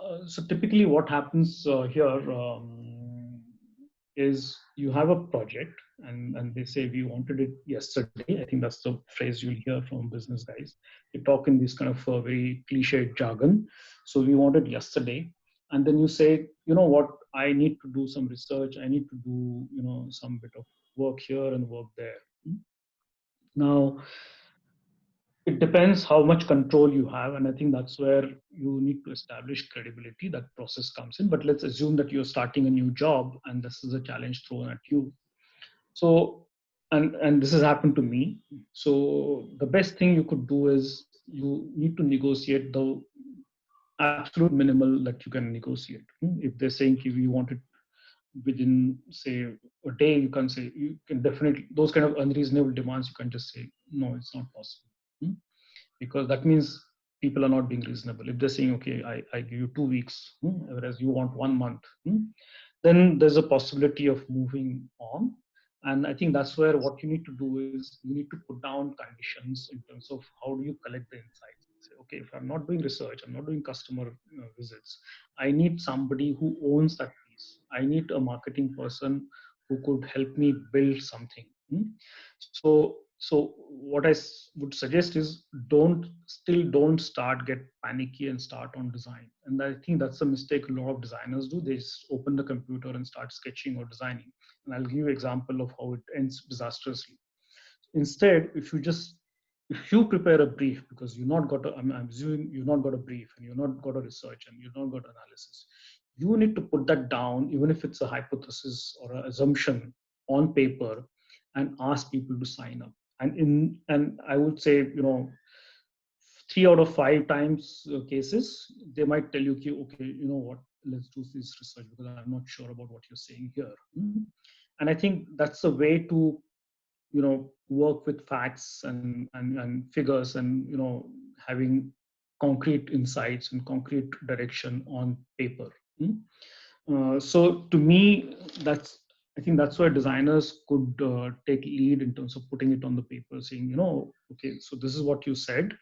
typically what happens here is you have a project, and they say we wanted it yesterday. I think that's the phrase you'll hear from business guys. They talk in this kind of very cliched jargon. So we want it yesterday. And then you say, you know what, I need to do some research. I need to do, some bit of work here and work there. Now, it depends how much control you have, and I think that's where you need to establish credibility. That process comes in. But let's assume that you're starting a new job and this is a challenge thrown at you. So, and this has happened to me. So the best thing you could do is you need to negotiate the absolute minimal that you can negotiate. If they're saying we want it within, say, a day, you can say, you can definitely, those kind of unreasonable demands, you can just say no, it's not possible. Because that means people are not being reasonable. If they're saying, okay, I give you 2 weeks, whereas you want 1 month, then there's a possibility of moving on. And I think that's where what you need to do is you need to put down conditions in terms of how do you collect the insights. Say, okay, if I'm not doing research, I'm not doing customer visits, I need somebody who owns that piece. I need a marketing person who could help me build something. So what would suggest is don't start, get panicky and start on design. And I think that's a mistake a lot of designers do. They just open the computer and start sketching or designing. And I'll give you an example of how it ends disastrously. Instead, if you prepare a brief, because I'm assuming you've not got a brief and you've not got a research and you've not got analysis, you need to put that down, even if it's a hypothesis or an assumption, on paper, and ask people to sign up. And I would say, 3 out of 5 times cases, they might tell you, okay, you know what, let's do this research because I'm not sure about what you're saying here. And I think that's a way to work with facts and figures, and having concrete insights and concrete direction on paper. So to me, I think that's where designers could take lead in terms of putting it on the paper, saying, okay, so this is what you said,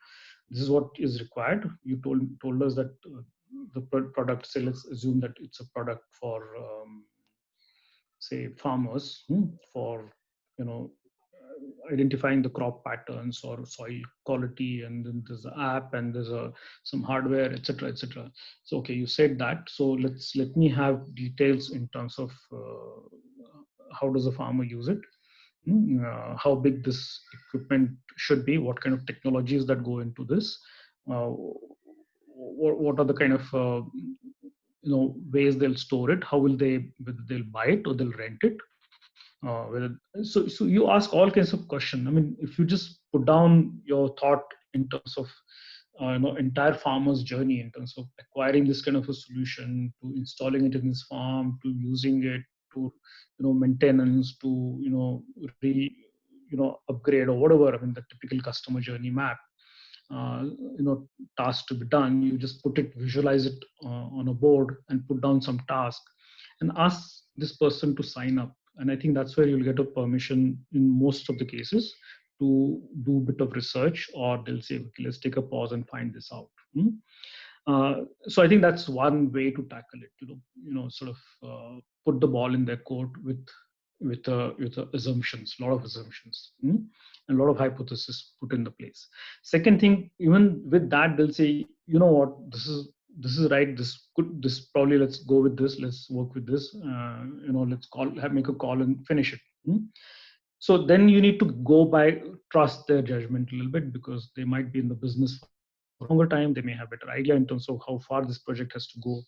this is what is required. You told us that the product, say, let's assume that it's a product for say farmers, for you know identifying the crop patterns or soil quality, and then there's an app and there's some hardware, etc. So okay, you said that, so let me have details in terms of how does a farmer use it, how big this equipment should be, what kind of technologies that go into this, what are the kind of ways they'll store it, how will they, whether they'll buy it or they'll rent it, so you ask all kinds of questions. I mean, if you just put down your thought in terms of entire farmer's journey, in terms of acquiring this kind of a solution, to installing it in his farm, to using it, to maintenance, to upgrade or whatever. I mean, the typical customer journey map, uh, task to be done. You just put it, visualize it on a board, and put down some task, and ask this person to sign up. And I think that's where you'll get a permission in most of the cases to do a bit of research, or they'll say, okay, let's take a pause and find this out. Hmm? So I think that's one way to tackle it. Sort of put the ball in their court with assumptions, a lot of assumptions, and a lot of hypotheses put into place. Second thing, even with that, they'll say, you know what, this is right. This probably, let's go with this. Let's work with this. Let's make a call and finish it. So then you need to go by trust their judgment a little bit, because they might be in the business for a longer time. They may have better idea in terms of how far this project has to go.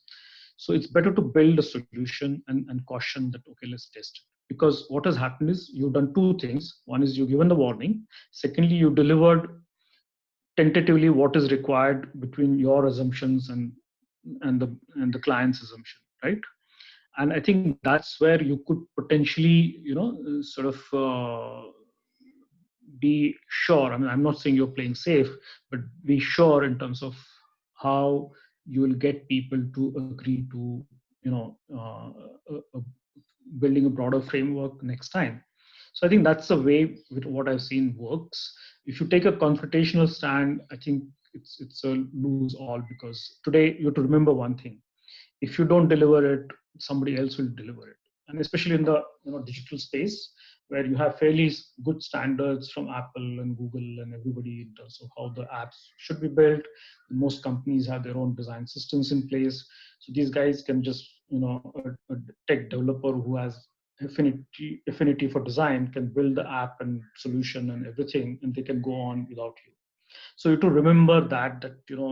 So it's better to build a solution and caution that, okay, let's test it. Because what has happened is you've done two things. One is you've given the warning. Secondly, you delivered tentatively what is required between your assumptions and the client's assumption, right? And I think that's where you could potentially, sort of be sure. I mean, I'm not saying you're playing safe, but be sure in terms of how you will get people to agree to, building a broader framework next time. So I think that's the way with what I've seen works. If you take a confrontational stand, I think it's a lose all, because today you have to remember one thing: if you don't deliver it, somebody else will deliver it. And especially in the digital space, where you have fairly good standards from Apple and Google and everybody in terms of how the apps should be built. Most companies have their own design systems in place, so these guys can just, a tech developer who has affinity for design can build the app and solution and everything, and they can go on without you. So you have to remember that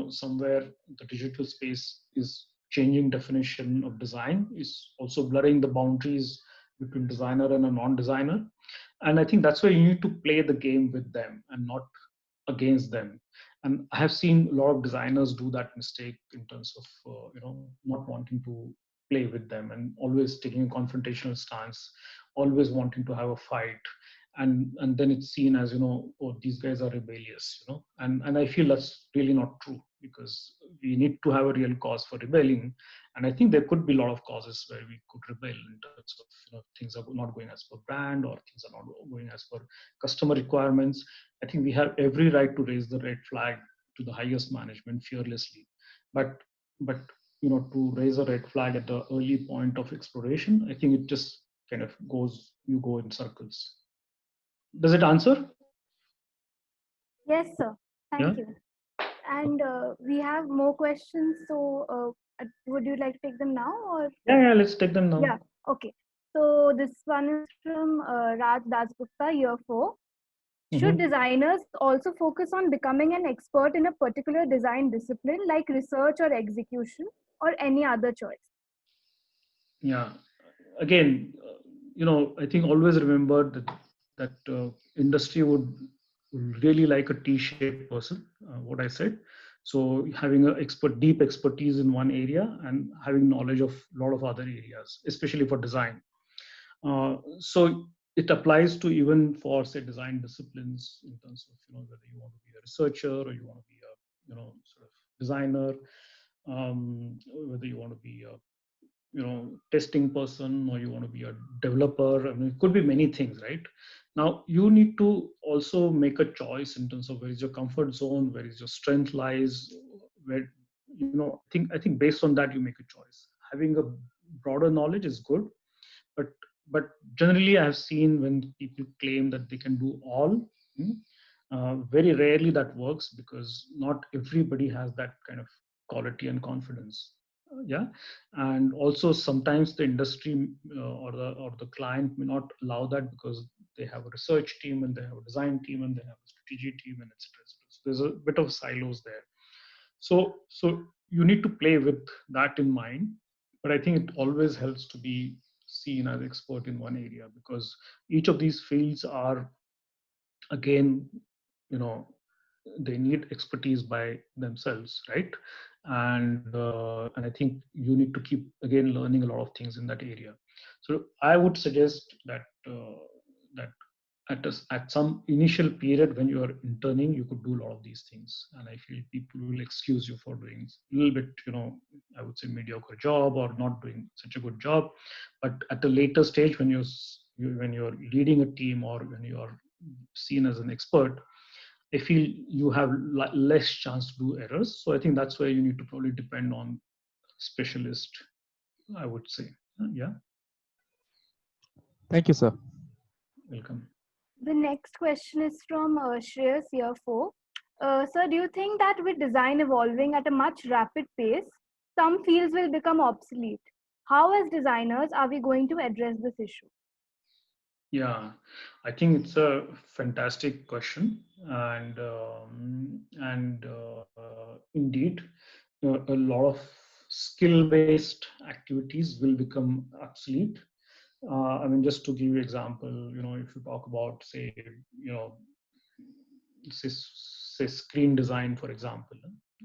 somewhere the digital space is changing definition of design, is also blurring the boundaries between designer and a non-designer. And I think that's where you need to play the game with them and not against them. And I have seen a lot of designers do that mistake in terms of not wanting to play with them and always taking a confrontational stance, always wanting to have a fight. And then it's seen as, oh, these guys are rebellious, and I feel that's really not true, because we need to have a real cause for rebelling. And I think there could be a lot of causes where we could rebel in terms of, things are not going as per brand, or things are not going as per customer requirements. I think we have every right to raise the red flag to the highest management fearlessly. But to raise a red flag at the early point of exploration, I think it just kind of you go in circles. Does it answer? Yes, sir. Yeah. Thank you. And we have more questions. So would you like to take them now, or? Yeah, let's take them now. Yeah. Okay. So this one is from Raj Dasgupta, year 4. Should designers also focus on becoming an expert in a particular design discipline, like research or execution, or any other choice? Yeah. Again, I think always remember that industry would really like a T-shaped person. What I said. So having deep expertise in one area and having knowledge of a lot of other areas, especially for design. So it applies to even for, say, design disciplines, in terms of whether you want to be a researcher or you want to be a sort of designer, whether you want to be a testing person or you want to be a developer. I mean, it could be many things, right? Now you need to also make a choice in terms of where is your comfort zone, where is your strength lies, where I think based on that you make a choice. Having a broader knowledge is good, but but generally I've seen when people claim that they can do all, very rarely that works, because not everybody has that kind of quality and confidence. Yeah. And also sometimes the industry or the client may not allow that, because they have a research team and they have a design team and they have a strategy team and etc. So there's a bit of silos there. So you need to play with that in mind. But I think it always helps to be seen as expert in one area, because each of these fields are, again, you know they need expertise by themselves, right? And I think you need to keep, again, learning a lot of things in that area. So I would suggest that at some initial period when you are interning, you could do a lot of these things, and I feel people will excuse you for doing a little bit, I would say, mediocre job or not doing such a good job. But at a later stage, when you're leading a team or when you are seen as an expert, I feel you have less chance to do errors. So I think that's where you need to probably depend on specialist, I would say. Yeah. Thank you, sir. Welcome. The next question is from Shreyas year 4. Sir, do you think that with design evolving at a much rapid pace, some fields will become obsolete? How, as designers, are we going to address this issue? Yeah, I think it's a fantastic question, and indeed, a lot of skill-based activities will become obsolete. I mean, just to give you example, if you talk about, say, say screen design, for example,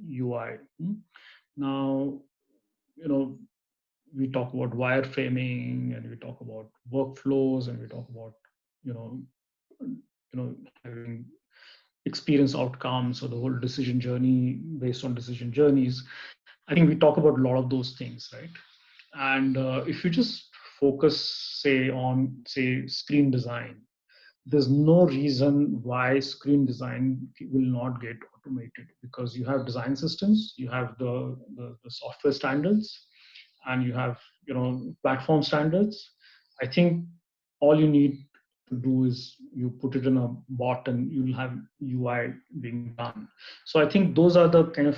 UI. Now, you know, we talk about wireframing, and we talk about workflows, and we talk about, you know, having experience outcomes or the whole decision journey based on decision journeys. I think we talk about a lot of those things, right? And if you just focus, say, on, say, screen design, there's no reason why screen design will not get automated, because you have design systems, you have the software standards, and you have, platform standards. I think all you need to do is you put it in a bot and you'll have UI being done. So I think those are the kind of,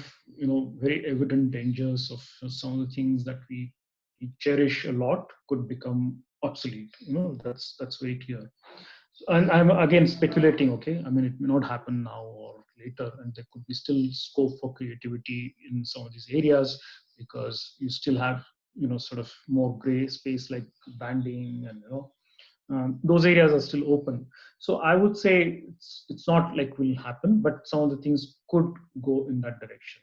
very evident dangers of some of the things that we cherish a lot could become obsolete. That's very clear. And I'm again speculating, okay? I mean, it may not happen now or later, and there could be still scope for creativity in some of these areas, because you still have, sort of more gray space like banding, and those areas are still open. So I would say it's not like will happen, but some of the things could go in that direction.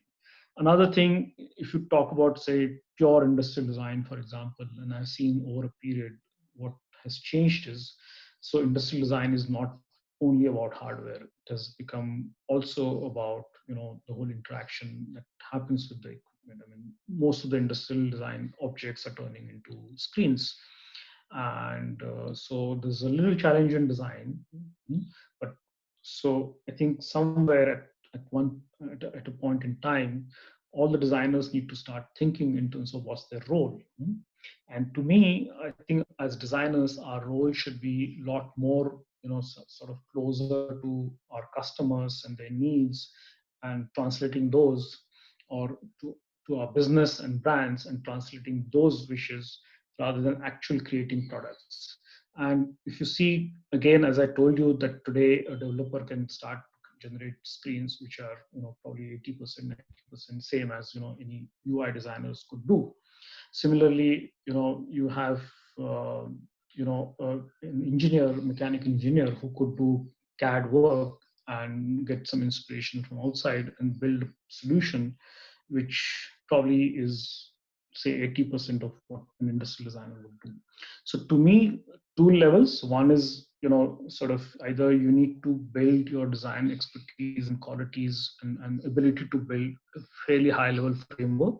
Another thing, if you talk about, say, pure industrial design, for example, and I've seen over a period what has changed is, so industrial design is not only about hardware. It has become also about, the whole interaction that happens with the equipment. I mean, most of the industrial design objects are turning into screens. And so there's a little challenge in design. But so I think somewhere at a point in time, all the designers need to start thinking in terms of what's their role. And to me, I think as designers, our role should be a lot more, sort of closer to our customers and their needs, and translating those, or to our business and brands, and translating those wishes rather than actual creating products. And if you see, again, as I told you, that today a developer can start to generate screens which are, probably 80%, 90% same as, any UI designers could do. Similarly, you have, an engineer, mechanical engineer, who could do CAD work and get some inspiration from outside and build a solution which probably is, say, 80% of what an industrial designer would do. So to me, two levels. One is, sort of either you need to build your design expertise and qualities, and ability to build a fairly high level framework.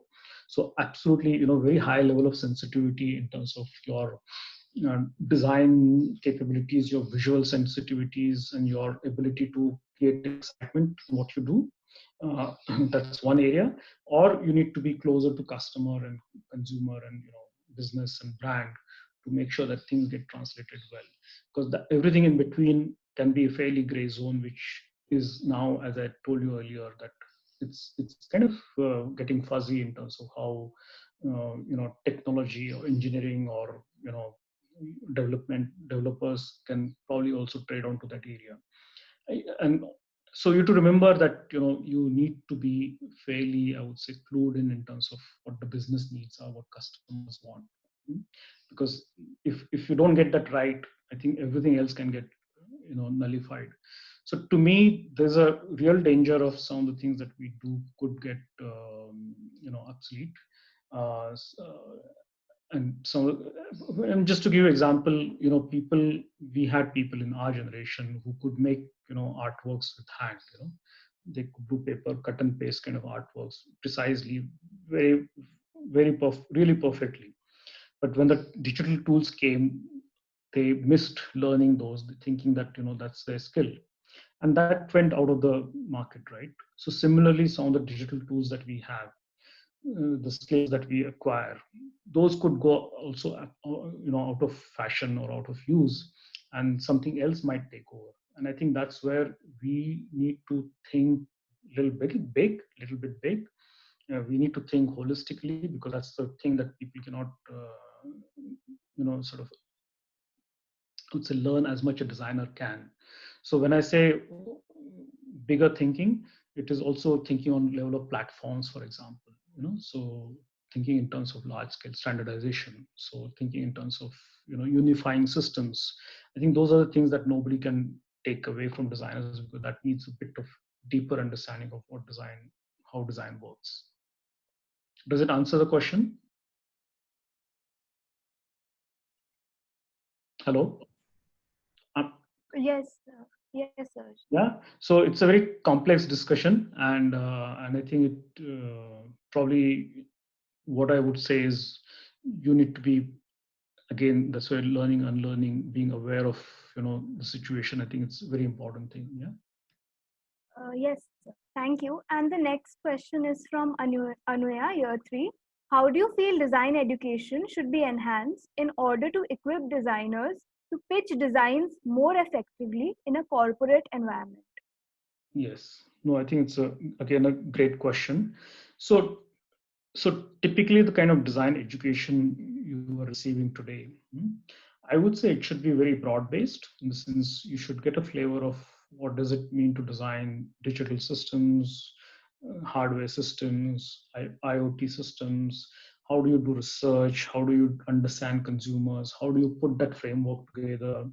So absolutely, very high level of sensitivity in terms of your design capabilities, your visual sensitivities, and your ability to create excitement in what you do. That's one area. Or you need to be closer to customer and consumer and, business and brand, to make sure that things get translated well. Because everything in between can be a fairly gray zone, which is now, as I told you earlier, that it's kind of getting fuzzy in terms of how, technology or engineering or, developers can probably also trade onto that area. And so you to remember that, you need to be fairly, I would say, clued in terms of what the business needs are, what customers want. Because if you don't get that right, I think everything else can get, nullified. So to me, there's a real danger of some of the things that we do could get, obsolete. And so, and just to give you an example, we had people in our generation who could make, artworks with hand. They could do paper cut and paste kind of artworks precisely, really perfectly. But when the digital tools came, they missed learning those, thinking that, that's their skill. and that went out of the market, right? So similarly, some of the digital tools that we have, the skills that we acquire, those could go also out of fashion or out of use, and something else might take over. And I think that's where we need to think little bit big. We need to think holistically, because that's the thing that people cannot sort of, I would say, learn as much a designer can. So when I say bigger thinking, it is also thinking on level of platforms, for example. So thinking in terms of large scale standardization. So thinking in terms of unifying systems. I think those are the things that nobody can take away from designers, because that needs a bit of deeper understanding of how design works. Does it answer the question? Hello? Yes, yes, sir. Yeah, so it's a very complex discussion, and I think it probably, what I would say is, you need to be, again, that's where learning, unlearning, being aware of the situation. I think it's a very important thing. Yeah. Yes, sir. Thank you. And the next question is from Anuya, year 3. How do you feel design education should be enhanced in order to equip designers to pitch designs more effectively in a corporate environment? Yes. No, I think it's again a great question. So typically the kind of design education you are receiving today, I would say it should be very broad based, in the sense you should get a flavor of what does it mean to design digital systems, hardware systems, IoT systems. How do you do research? How do you understand consumers? How do you put that framework together?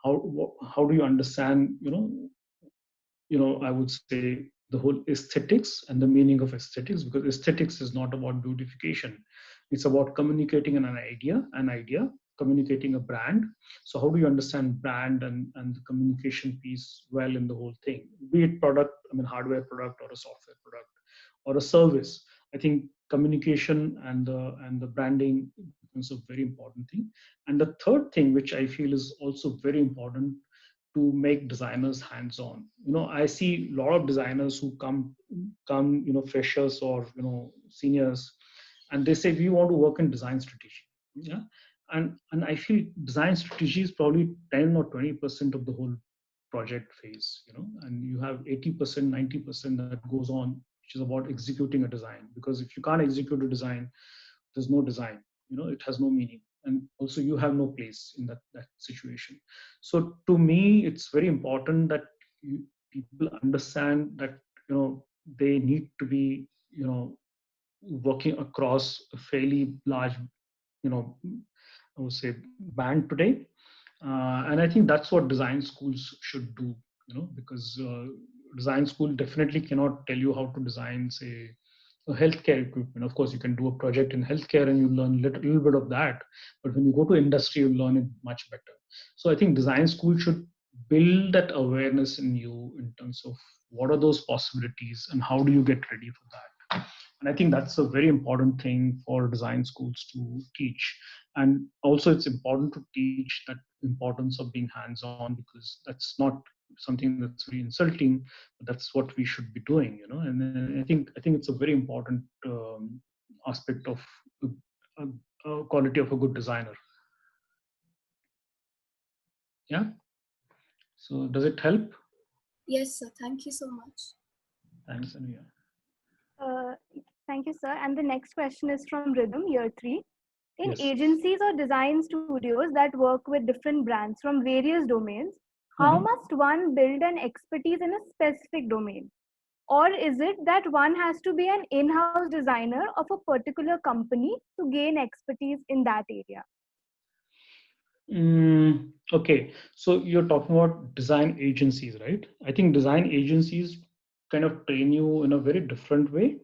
How do you understand, I would say, the whole aesthetics and the meaning of aesthetics, because aesthetics is not about beautification. It's about communicating an idea, communicating a brand. So how do you understand brand and the communication piece well in the whole thing, be it product, hardware product or a software product or a service? I think communication and the branding becomes a very important thing. And the third thing, which I feel is also very important, to make designers hands-on. I see a lot of designers who come freshers or seniors, and they say we want to work in design strategy. Yeah. And I feel design strategy is probably 10 or 20% of the whole project phase, and you have 80%, 90% that goes on, which is about executing a design. Because if you can't execute a design, there's no design. It has no meaning, and also you have no place in that situation. So to me, it's very important that people understand that they need to be working across a fairly large, I would say, band today. And I think that's what design schools should do, because design school definitely cannot tell you how to design, say, a healthcare equipment. Of course, you can do a project in healthcare and you learn a little bit of that, but when you go to industry, you learn it much better. So I think design school should build that awareness in you in terms of what are those possibilities and how do you get ready for that. And I think that's a very important thing for design schools to teach. And also it's important to teach that importance of being hands-on, because that's not something that's very insulting, but that's what we should be doing. And then I think it's a very important aspect of quality of a good designer. Yeah. So does it help? Yes, sir. Thank you so much. Thanks, Anuya. Uh, Thank you, sir. And the next question is from Rhythm, year 3. In Yes. agencies or design studios that work with different brands from various domains, how must one build an expertise in a specific domain? Or is it that one has to be an in-house designer of a particular company to gain expertise in that area? Okay, so you're talking about design agencies, right? I think design agencies kind of train you in a very different way.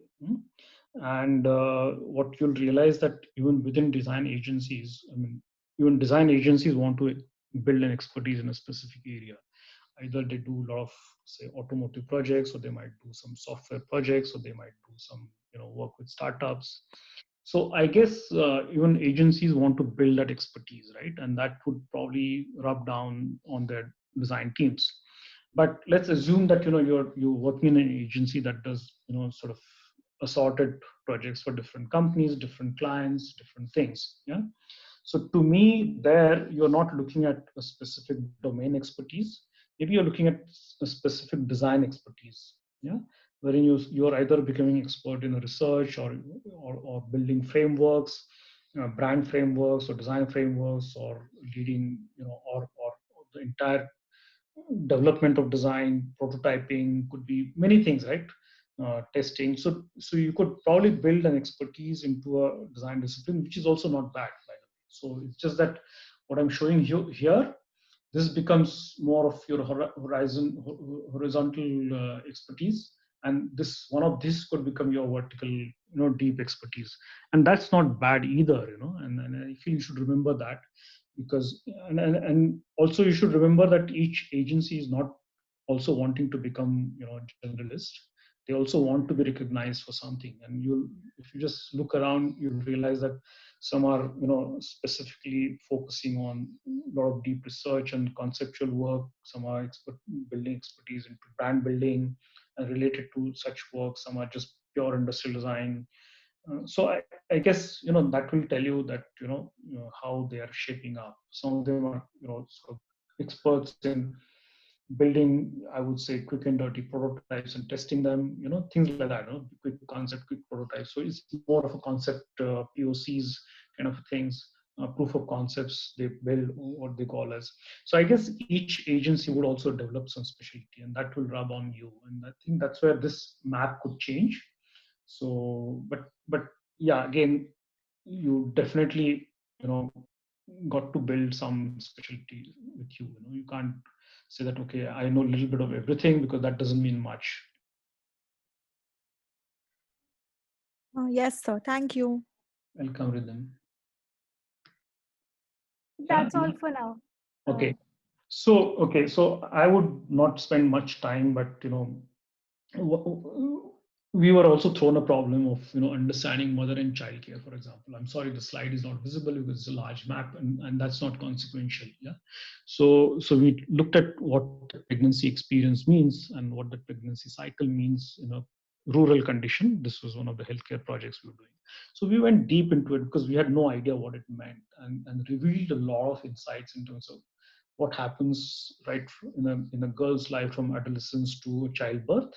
And what you'll realize that even within design agencies, even design agencies want to build an expertise in a specific area. Either they do a lot of, say, automotive projects, or they might do some software projects, or they might do some work with startups. So I guess even agencies want to build that expertise, right? And that would probably rub down on their design teams. But let's assume that you're working in an agency that does sort of assorted projects for different companies, different clients, different things. Yeah. So to me, there you're not looking at a specific domain expertise. Maybe you're looking at a specific design expertise. Yeah, wherein you're either becoming expert in a research or building frameworks, brand frameworks or design frameworks, or leading or the entire development of design, prototyping, could be many things, right? Testing. So you could probably build an expertise into a design discipline, which is also not bad, by the way. So it's just that what I'm showing you here, this becomes more of your horizontal expertise, and this one of this could become your vertical, deep expertise, and that's not bad either, and I feel you should remember that, because and also you should remember that each agency is not also wanting to become generalist. They also want to be recognized for something, and you'll if you just look around, you'll realize that some are specifically focusing on a lot of deep research and conceptual work. Some are building expertise into brand building and related to such work. Some are just pure industrial design. So I guess that will tell you that how they are shaping up. Some of them are sort of experts in building, I would say, quick and dirty prototypes and testing them, things like that, quick concept, quick prototypes. So it's more of a concept, POCs kind of things, proof of concepts they build, what they call as. So I guess each agency would also develop some specialty, and that will rub on you. And I think that's where this map could change. So, but yeah, again, you definitely, you know, got to build some specialty with you. You can't say that, okay, I know a little bit of everything, because that doesn't mean much. Yes, sir. Thank you. Welcome, Rhythm. That's Yeah. all for now. Okay. So I would not spend much time, but we were also thrown a problem of understanding mother and child care, for example. I'm sorry the slide is not visible because it's a large map, and that's not consequential. Yeah. So we looked at what the pregnancy experience means and what the pregnancy cycle means in a rural condition. This was one of the healthcare projects we were doing. So we went deep into it because we had no idea what it meant, and revealed a lot of insights in terms of what happens right in a girl's life from adolescence to childbirth,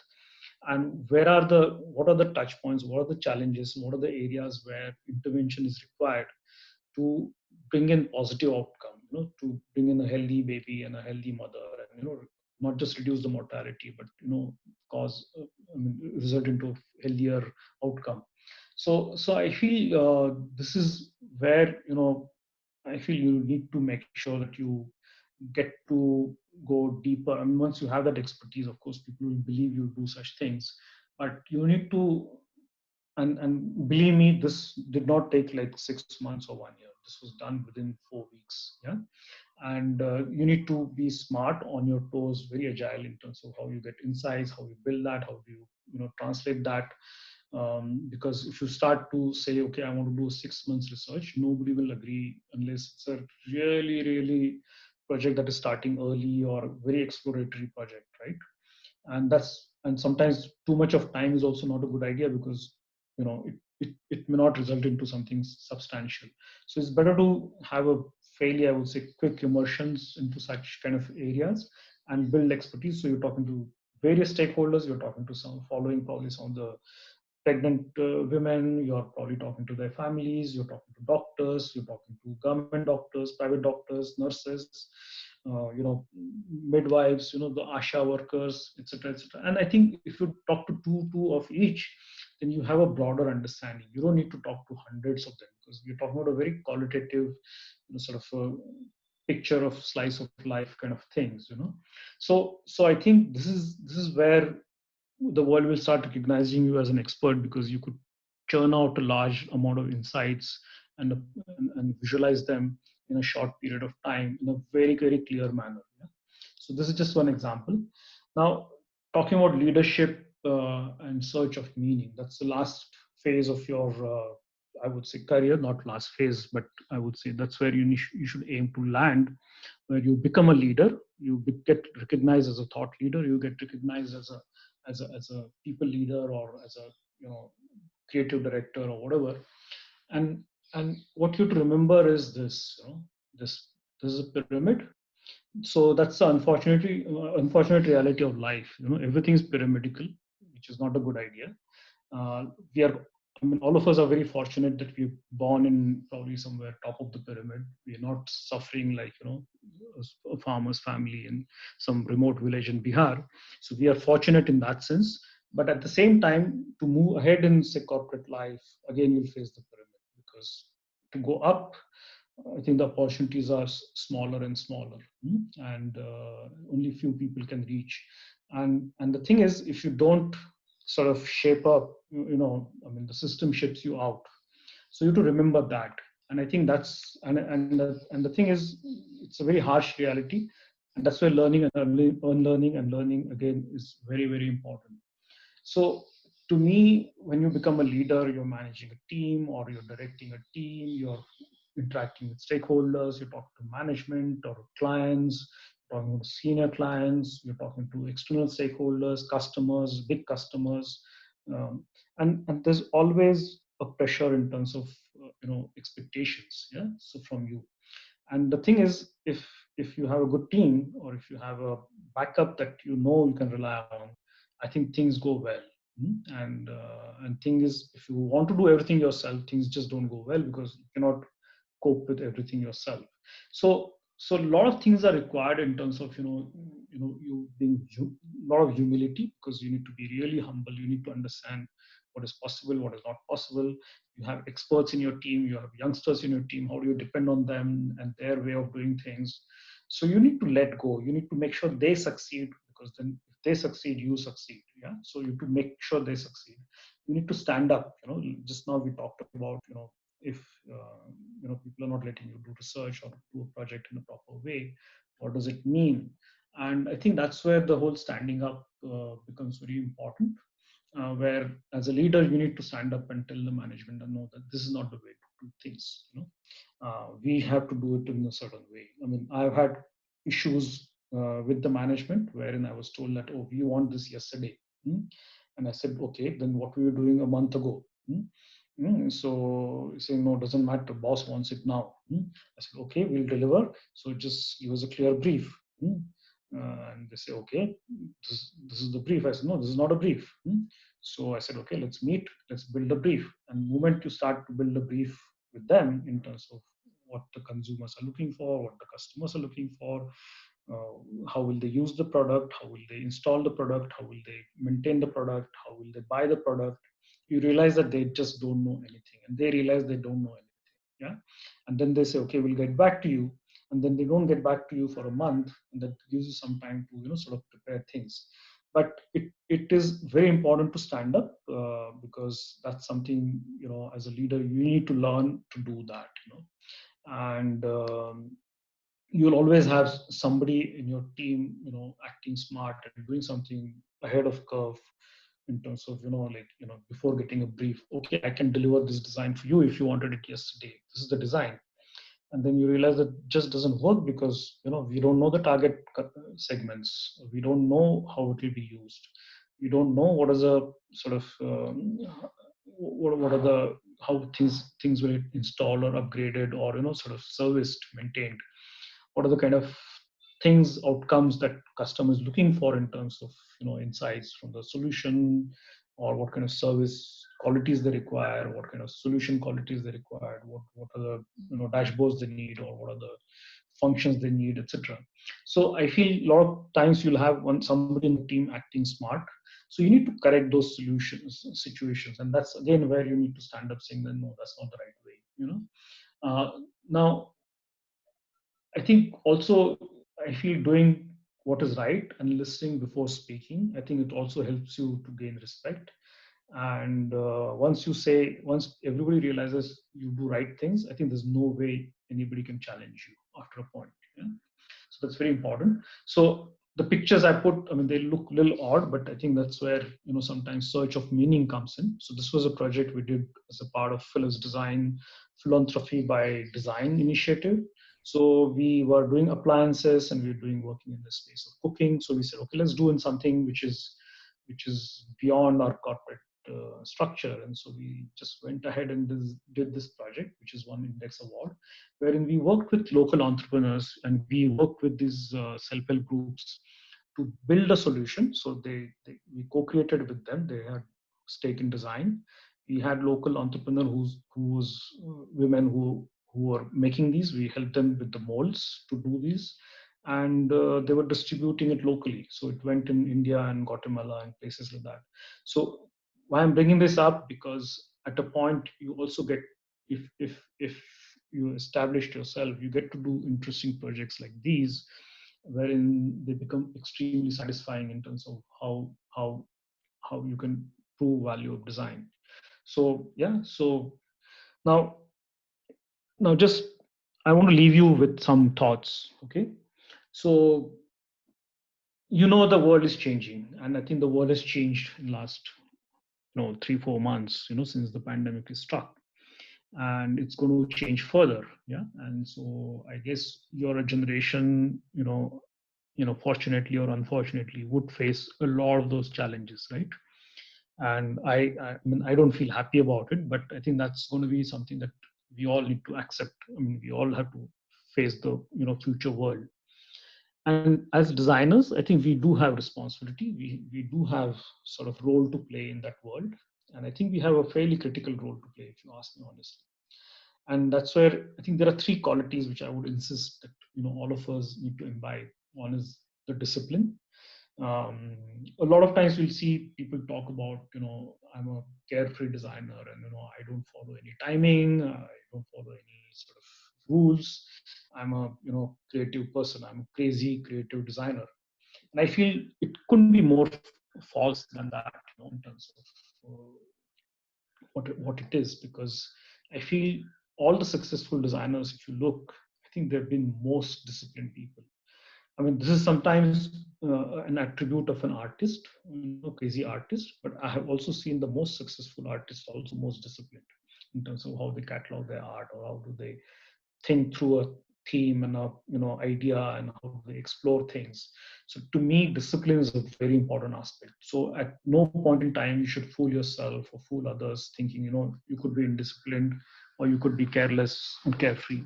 and what are the touch points, what are the challenges, what are the areas where intervention is required to bring in positive outcome, to bring in a healthy baby and a healthy mother, and not just reduce the mortality, but cause result into a healthier outcome. So I feel this is where I feel you need to make sure that you get to go deeper. I mean, once you have that expertise, of course, people will believe you do such things. But you need to, and believe me, this did not take like 6 months or 1 year. This was done within 4 weeks. Yeah, and you need to be smart, on your toes, very agile in terms of how you get insights, how you build that, how do you translate that. Because if you start to say, okay, I want to do 6 months research, nobody will agree unless it's a really, really project that is starting early or very exploratory project, right? And sometimes too much of time is also not a good idea, because it may not result into something substantial. So it's better to have a fairly, I would say, quick immersions into such kind of areas and build expertise. So you're talking to various stakeholders, you're talking to some, following probably some of the pregnant women, you're probably talking to their families, you're talking to doctors, you're talking to government doctors, private doctors, nurses, midwives, the ASHA workers, etc., etc. And I think if you talk to two of each, then you have a broader understanding. You don't need to talk to hundreds of them, because we're talking about a very qualitative, sort of a picture of slice of life kind of things. So I think this is where the world will start recognizing you as an expert, because you could churn out a large amount of insights and visualize them in a short period of time in a very, very clear manner. Yeah? So this is just one example. Now, talking about leadership and search of meaning, that's the last phase of your I would say career, not last phase, but I would say that's where you should aim to land, where you become a leader, get recognized as a thought leader, you get recognized as a people leader, or as a, you know, creative director or whatever. And what you have to remember is this, you know, this is a pyramid. So that's the unfortunate reality of life. You know, everything is pyramidal, which is not a good idea. We are, I mean, all of us are very fortunate that we're born in probably somewhere top of the pyramid. We are not suffering like, you know, a farmer's family in some remote village in Bihar. So we are fortunate in that sense. But at the same time, to move ahead in, say, corporate life, again, you'll face the pyramid, because to go up, I think the opportunities are smaller and smaller, and only few people can reach. And the thing is, if you don't sort of shape up, you know, I mean, the system shapes you out. So you have to remember that. And I think that's and the thing is, it's a very harsh reality, and that's why learning and unlearning and learning again is very, very important. So to me, when you become a leader, you're managing a team or you're directing a team, you're interacting with stakeholders, you're talking to management or clients, you're talking to senior clients, you're talking to external stakeholders, customers, big customers. And there's always a pressure in terms of, you know, expectations, yeah, so from you. And the thing is, if you have a good team, or if you have a backup that you know you can rely on, I think things go well. And thing is, if you want to do everything yourself, things just don't go well, because you cannot cope with everything yourself. So a lot of things are required in terms of, you being a lot of humility, because you need to be really humble. You need to understand what is possible, what is not possible. You have experts in your team, you have youngsters in your team. How do you depend on them and their way of doing things? So you need to let go. You need to make sure they succeed, because then if they succeed, you succeed. Yeah. So you have to make sure they succeed. You need to stand up. Just now we talked about, if people are not letting you do research or do a project in a proper way, what does it mean? And I think that's where the whole standing up becomes very important, where as a leader you need to stand up and tell the management and know that this is not the way to do things. We have to do it in a certain way. I mean, I've had issues with the management wherein I was told that, oh, we want this yesterday. And I said, okay, then what were you doing a month ago? So saying, no, doesn't matter, boss wants it now. I said, okay, we'll deliver, so just give us a clear brief. And they say, okay, this is the brief. I said, no, this is not a brief. So I said, okay, let's meet, let's build a brief. And the moment you start to build a brief with them in terms of what the consumers are looking for, what the customers are looking for, how will they use the product, how will they install the product, how will they maintain the product, how will they buy the product, you realize that they just don't know anything, and they realize they don't know anything. Yeah. And then they say, okay, we'll get back to you. And then they don't get back to you for a month, and that gives you some time to sort of prepare things. But it is very important to stand up, because that's something, as a leader you need to learn to do that. And you'll always have somebody in your team, acting smart and doing something ahead of curve in terms of, before getting a brief, okay, I can deliver this design for you if you wanted it yesterday. This is the design. And then you realize that just doesn't work, because, we don't know the target segments. We don't know how it will be used. We don't know what is a sort of, what are the, how things will install or upgraded or, sort of serviced, maintained. What are the kind of things, outcomes that customer is looking for in terms of, insights from the solution, or what kind of service qualities they require, what kind of solution qualities they require, what are the, dashboards they need, or what are the functions they need, etc. So I feel a lot of times you'll have somebody in the team acting smart, so you need to correct those situations, and that's again where you need to stand up saying that no, that's not the right way. Now I think also, I feel doing what is right and listening before speaking, I think it also helps you to gain respect. And once everybody realizes you do right things, I think there's no way anybody can challenge you after a point. Yeah? So that's very important. So the pictures I put, I mean, they look a little odd, but I think that's where, sometimes search of meaning comes in. So this was a project we did as a part of Phyllis Design Philanthropy by Design initiative. So we were doing appliances and we were working in the space of cooking. So we said, okay, let's do in something which is beyond our corporate structure. And so we just went ahead and did this project, which is won Index Award, wherein we worked with local entrepreneurs and we worked with these self-help groups to build a solution. So we co-created with them. They had stake in design. We had local entrepreneur who was women who were making these. We helped them with the molds to do these, and they were distributing it locally. So it went in India and Guatemala and places like that. So why I'm bringing this up, because at a point you also get, if you established yourself, you get to do interesting projects like these, wherein they become extremely satisfying in terms of how you can prove value of design. So yeah, so now just I want to leave you with some thoughts. Okay, so the world is changing, and I think the world has changed in last 3-4 months, since the pandemic is struck, and it's going to change further. Yeah, and so I guess you're a generation, fortunately or unfortunately, would face a lot of those challenges, right? And I mean, I don't feel happy about it, but I think that's going to be something that we all need to accept. I mean, we all have to face the future world. And as designers, I think we do have responsibility. We do have sort of role to play in that world, and I think we have a fairly critical role to play, if you ask me honestly. And that's where I think there are three qualities which I would insist that all of us need to imbibe. One is the discipline. A lot of times we'll see people talk about, I'm a carefree designer, and I don't follow any timing, I don't follow any sort of rules. I'm a creative person. I'm a crazy creative designer, and I feel it couldn't be more false than that, in terms of what it is, because I feel all the successful designers, if you look, I think they've been most disciplined people. I mean, this is sometimes an attribute of an artist, crazy artist, but I have also seen the most successful artists also most disciplined in terms of how they catalog their art, or how do they think through a theme and a idea, and how they explore things. So to me, discipline is a very important aspect. So at no point in time you should fool yourself or fool others thinking you could be indisciplined, or you could be careless and carefree.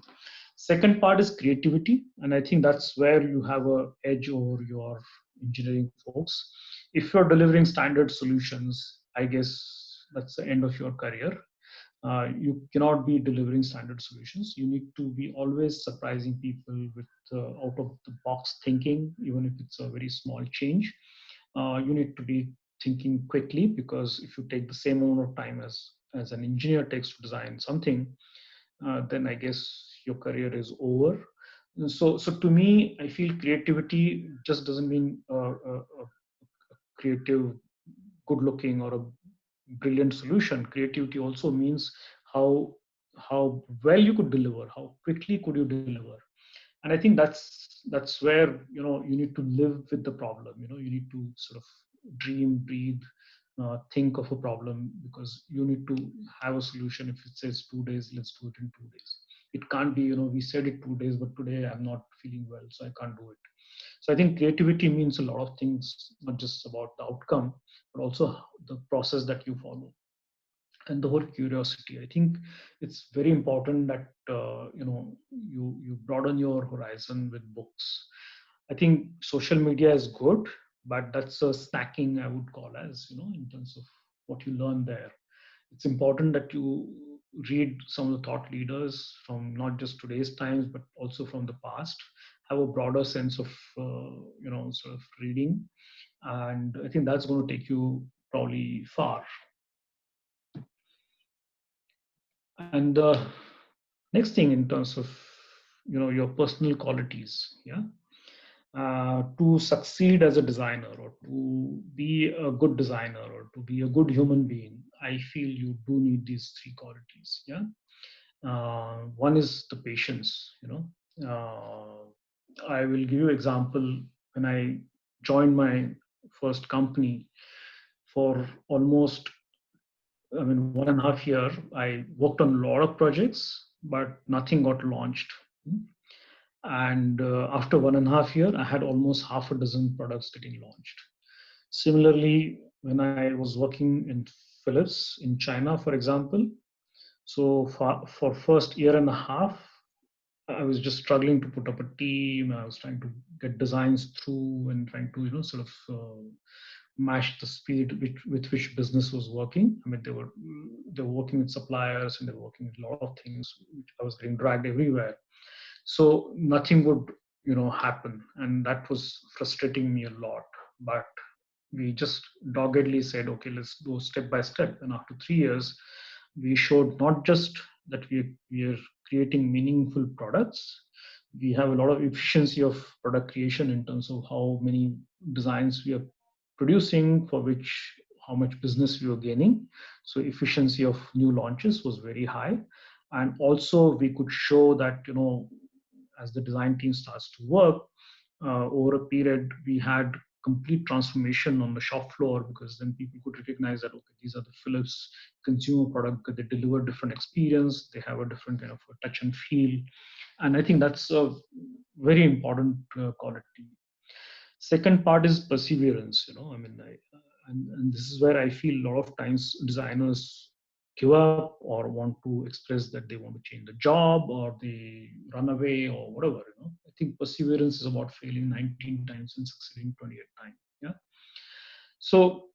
Second part is creativity, and I think that's where you have a edge over your engineering folks. If you're delivering standard solutions, I guess that's the end of your career. You cannot be delivering standard solutions. You need to be always surprising people with out of the box thinking, even if it's a very small change. You need to be thinking quickly, because if you take the same amount of time as an engineer takes to design something, then I guess your career is over. So to me, I feel creativity just doesn't mean a creative, good looking, or a brilliant solution. Creativity also means how well you could deliver, how quickly could you deliver. And I think that's where you need to live with the problem. You need to sort of dream, breathe, think of a problem, because you need to have a solution. If it says 2 days, let's do it in 2 days. It can't be we said it 2 days, but today I'm not feeling well, so I can't do it. So I think creativity means a lot of things, not just about the outcome, but also the process that you follow, and the whole curiosity. I think it's very important that you broaden your horizon with books. I think social media is good, but that's a snacking, I would call, as in terms of what you learn there. It's important that you read some of the thought leaders from not just today's times, but also from the past. Have a broader sense of sort of reading, and I think that's going to take you probably far. And the next thing, in terms of your personal qualities, yeah, to succeed as a designer, or to be a good designer, or to be a good human being, I feel you do need these three qualities. Yeah, one is the patience. I will give you example. When I joined my first company for almost, 1.5 year. I worked on a lot of projects, but nothing got launched. And after 1.5 year, I had almost half a dozen products getting launched. Similarly, when I was working in Philips in China, for example, so for first year and a half, I was just struggling to put up a team. I was trying to get designs through and trying to, sort of match the speed with which business was working. I mean, they were working with suppliers and they were working with a lot of things. I was getting dragged everywhere, so nothing would, happen, and that was frustrating me a lot. But we just doggedly said, okay, let's go step by step. And after 3 years, we showed not just that we are creating meaningful products, we have a lot of efficiency of product creation in terms of how many designs we are producing, for which how much business we were gaining. So efficiency of new launches was very high. And also we could show that, as the design team starts to work, over a period, we had complete transformation on the shop floor, because then people could recognize that, okay, these are the Philips consumer product, because they deliver different experience, they have a different kind of a touch and feel. And I think that's a very important quality. Second part is perseverance. And this is where I feel a lot of times designers give up or want to express that they want to change the job, or they run away or whatever. I think perseverance is about failing 19 times and succeeding 28 times. Yeah. So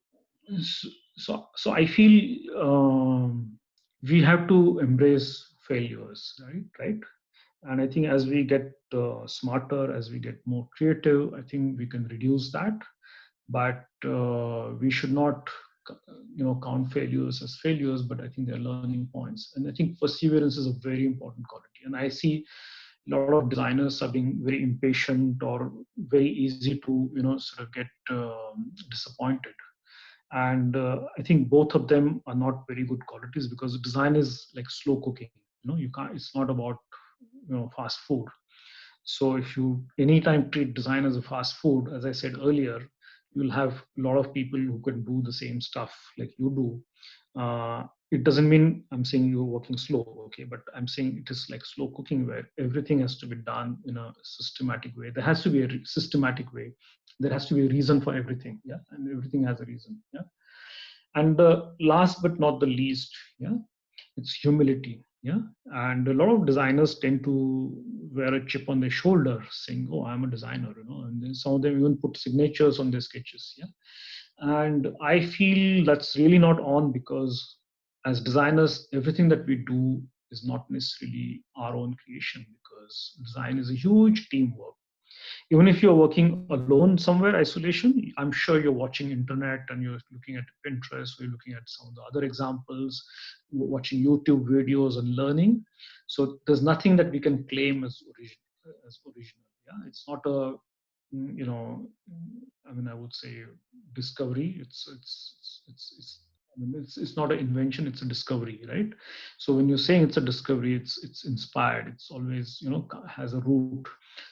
so I feel we have to embrace failures, right. And I think as we get smarter, as we get more creative, I think we can reduce that. But we should not, count failures as failures, but I think they're learning points. And I think perseverance is a very important quality. And I see a lot of designers are being very impatient or very easy to, sort of get disappointed. And I think both of them are not very good qualities, because design is like slow cooking. You can't. It's not about, fast food. So if you anytime treat design as a fast food, as I said earlier, you'll have a lot of people who can do the same stuff like you do. It doesn't mean I'm saying you're working slow, okay, but I'm saying it is like slow cooking, where everything has to be done in a systematic way. There has to be a systematic way. There has to be a reason for everything, yeah, and everything has a reason, yeah. And last but not the least, yeah, it's humility. Yeah. And a lot of designers tend to wear a chip on their shoulder saying, oh, I'm a designer, and then some of them even put signatures on their sketches. Yeah. And I feel that's really not on, because as designers, everything that we do is not necessarily our own creation, because design is a huge teamwork. Even if you're working alone somewhere, isolation, I'm sure you're watching internet and you're looking at Pinterest, or you're looking at some of the other examples, watching YouTube videos and learning. So there's nothing that we can claim as original. Yeah, it's not a, I would say discovery. It's not an invention, it's a discovery, right? So when you're saying it's a discovery, it's inspired, it's always, has a root.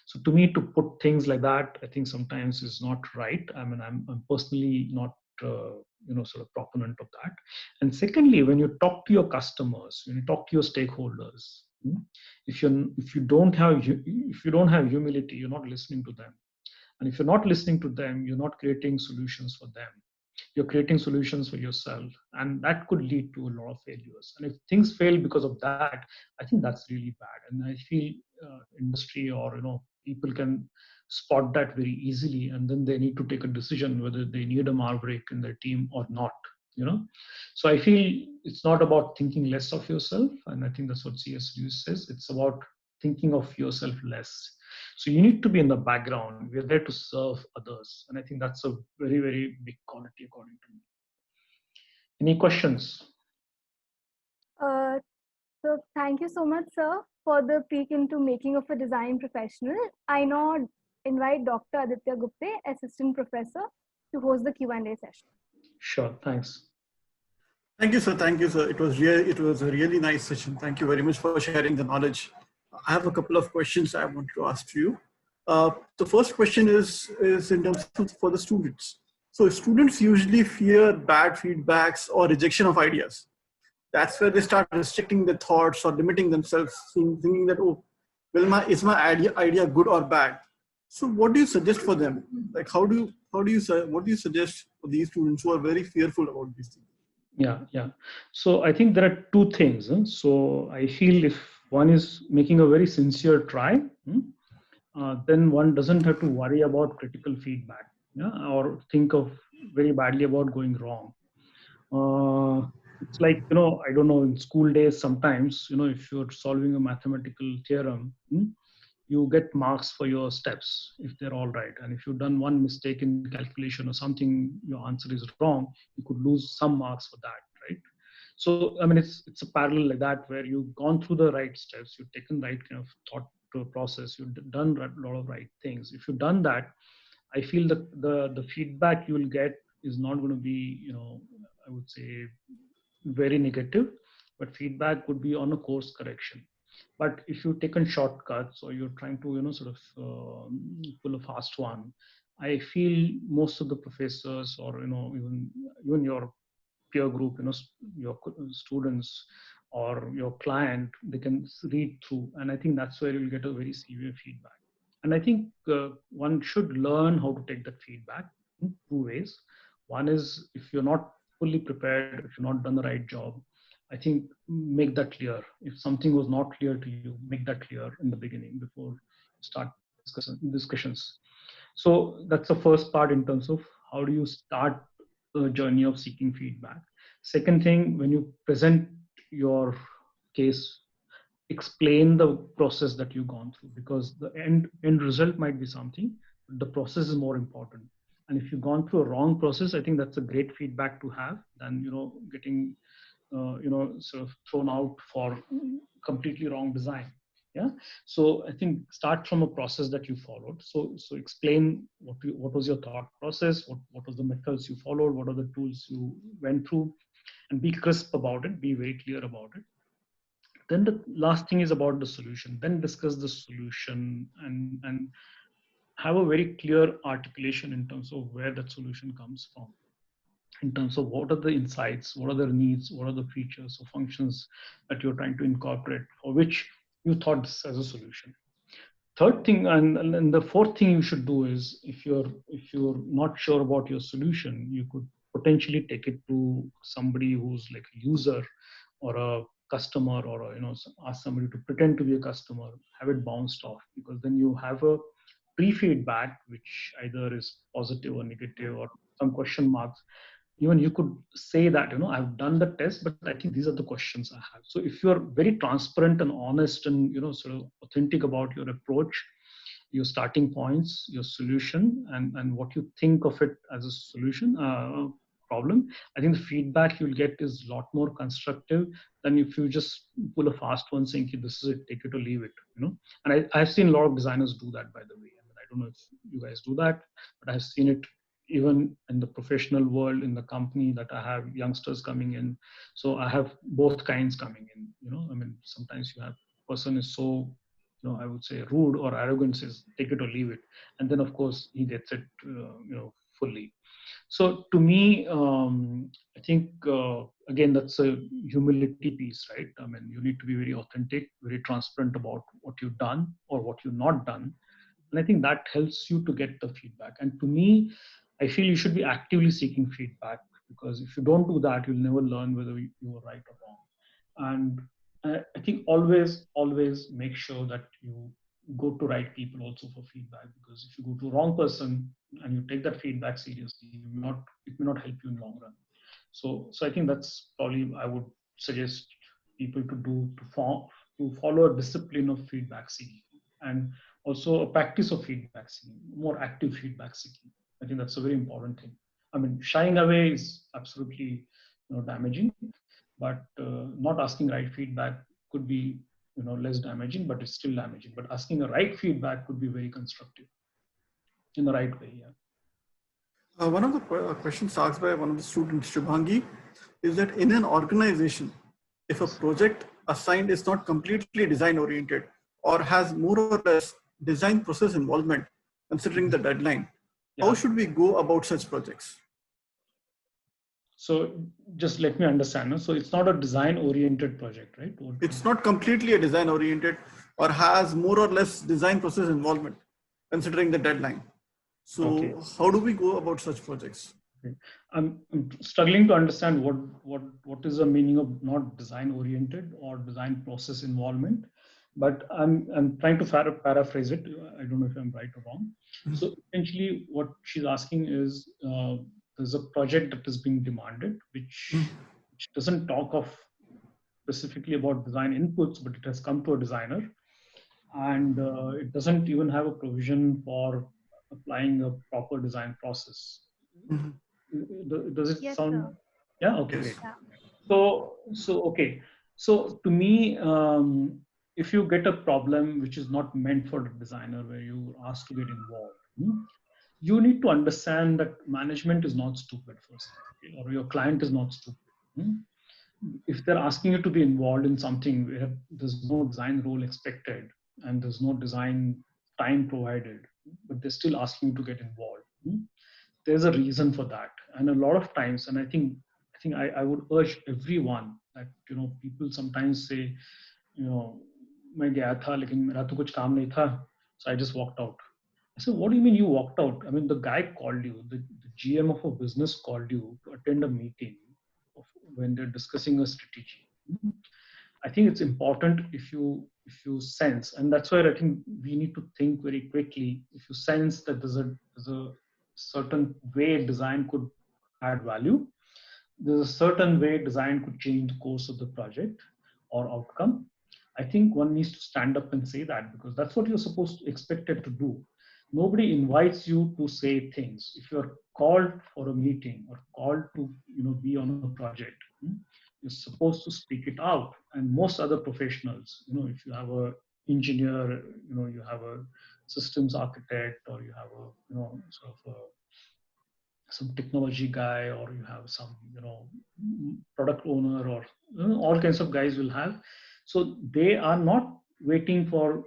So to me, to put things like that, I think sometimes is not right. I'm personally not sort of proponent of that. And secondly, when you talk to your customers, when you talk to your stakeholders, if you don't have humility, you're not listening to them. And if you're not listening to them, you're not creating solutions for them. You're creating solutions for yourself, and that could lead to a lot of failures. And if things fail because of that, I think that's really bad. And I feel industry or people can spot that very easily, and then they need to take a decision whether they need a Maverick in their team or not. So I feel it's not about thinking less of yourself, and I think that's what C.S. Lewis says. It's about thinking of yourself less. So you need to be in the background. We're there to serve others. And I think that's a very, very big quality according to me. Any questions? So thank you so much, sir, for the peek into making of a design professional. I now invite Dr. Aditya Gupte, Assistant Professor, to host the Q&A session. Sure, thanks. Thank you, sir. Thank you, sir. It was a really nice session. Thank you very much for sharing the knowledge. I have a couple of questions I want to ask you. The first question is in terms of for the students. So students usually fear bad feedbacks or rejection of ideas. That's where they start restricting their thoughts or limiting themselves, thinking that, oh, well, is my idea good or bad? So what do you suggest for them? Like, what do you suggest for these students who are very fearful about these things? Yeah. So I think there are two things. So I feel if one is making a very sincere try, then one doesn't have to worry about critical feedback, yeah, or think of very badly about going wrong. It's like, I don't know, in school days, sometimes, if you're solving a mathematical theorem, you get marks for your steps if they're all right. And if you've done one mistake in calculation or something, your answer is wrong, you could lose some marks for that, right? So, I mean, it's a parallel like that where you've gone through the right steps, you've taken right kind of thought to a process, you've done a lot of right things. If you've done that, I feel that the feedback you will get is not going to be, I would say, very negative, but feedback would be on a course correction. But if you've taken shortcuts or you're trying to, sort of pull a fast one, I feel most of the professors or, even your peer group, your students or your client, they can read through. And I think that's where you'll get a very severe feedback. And I think one should learn how to take that feedback in two ways. One is if you're not fully prepared, if you've not done the right job, I think make that clear. If something was not clear to you, make that clear in the beginning before you start discussions. So that's the first part in terms of how do you start the journey of seeking feedback. Second thing, when you present your case, explain the process that you've gone through, because the end result might be something, but the process is more important. And if you've gone through a wrong process, I think that's a great feedback to have than getting sort of thrown out for completely wrong design. Yeah. So I think start from a process that you followed. So explain what was your thought process, what was the methods you followed, what are the tools you went through, and be crisp about it, be very clear about it. Then the last thing is about the solution. Then discuss the solution and have a very clear articulation in terms of where that solution comes from, in terms of what are the insights, what are the needs, what are the features or functions that you're trying to incorporate for which you thought this as a solution. Third thing, and the fourth thing you should do is if you're not sure about your solution, you could potentially take it to somebody who's like a user or a customer, or ask somebody to pretend to be a customer, have it bounced off, because then you have a pre-feedback which either is positive or negative or some question marks. Even you could say that I've done the test, but I think these are the questions I have. So if you're very transparent and honest and sort of authentic about your approach, your starting points, your solution, and what you think of it as a solution problem, I think the feedback you'll get is a lot more constructive than if you just pull a fast one saying, this is it, take it or leave it. And I've seen a lot of designers do that, by the way. I don't know if you guys do that, but I've seen it even in the professional world, in the company that I have youngsters coming in. So I have both kinds coming in. Sometimes you have person is so, I would say rude or arrogant, says take it or leave it, and then of course he gets it, fully. So to me, I think again that's a humility piece, right? You need to be very authentic, very transparent about what you've done or what you've not done. And I think that helps you to get the feedback. And to me, I feel you should be actively seeking feedback, because if you don't do that, you'll never learn whether you were right or wrong. And I think always make sure that you go to right people also for feedback, because if you go to the wrong person and you take that feedback seriously, it may not help you in the long run. So I think that's probably I would suggest people to do to follow a discipline of feedback seeking, and also a practice of feedback seeking, more active feedback seeking. I think that's a very important thing. Shying away is absolutely damaging, but not asking right feedback could be less damaging, but it's still damaging. But asking a right feedback could be very constructive in the right way. Yeah. One of the questions asked by one of the students, Shubhangi, is that in an organization, if a project assigned is not completely design oriented or has more or less design process involvement, considering the deadline. How Yeah. should we go about such projects? So just let me understand. No? So it's not a design-oriented project, right? It's not completely a design oriented or has more or less design process involvement, considering the deadline. Okay. So how do we go about such projects? Okay. I'm struggling to understand what is the meaning of not design oriented or design process involvement, but I'm trying to paraphrase it. I don't know if I'm right or wrong. So essentially, what she's asking is there's a project that is being demanded, which doesn't talk of specifically about design inputs, but it has come to a designer, and it doesn't even have a provision for applying a proper design process. Mhm. Does it Yes, sound? sir. Yeah. Okay. Yes. Great. Yeah. So okay. So to me, if you get a problem which is not meant for the designer, where you are asked to get involved, you need to understand that management is not stupid first, okay? Or your client is not stupid. If they're asking you to be involved in something where there's no design role expected and there's no design time provided, but they're still asking you to get involved, there's a reason for that. And a lot of times, and I would urge everyone that, people sometimes say, मैं गया था लेकिन मेरा तो कुछ काम नहीं था, so I just walked out. I said, what do you mean you walked out? I mean, the guy called you, the GM of a business called you to attend a meeting when they're discussing a strategy. I think it's important if you sense, and that's where I think we need to think very quickly. If you sense that there's a certain way design could add value, there's a certain way design could change the course of the project or outcome. I think one needs to stand up and say that, because that's what you're supposed to expected to do. Nobody invites you to say things. If you're called for a meeting or called to be on a project, you're supposed to speak it out. And most other professionals, if you have a engineer, you have a systems architect, or you have a sort of a some technology guy, or you have some product owner, or all kinds of guys will have. So they are not waiting for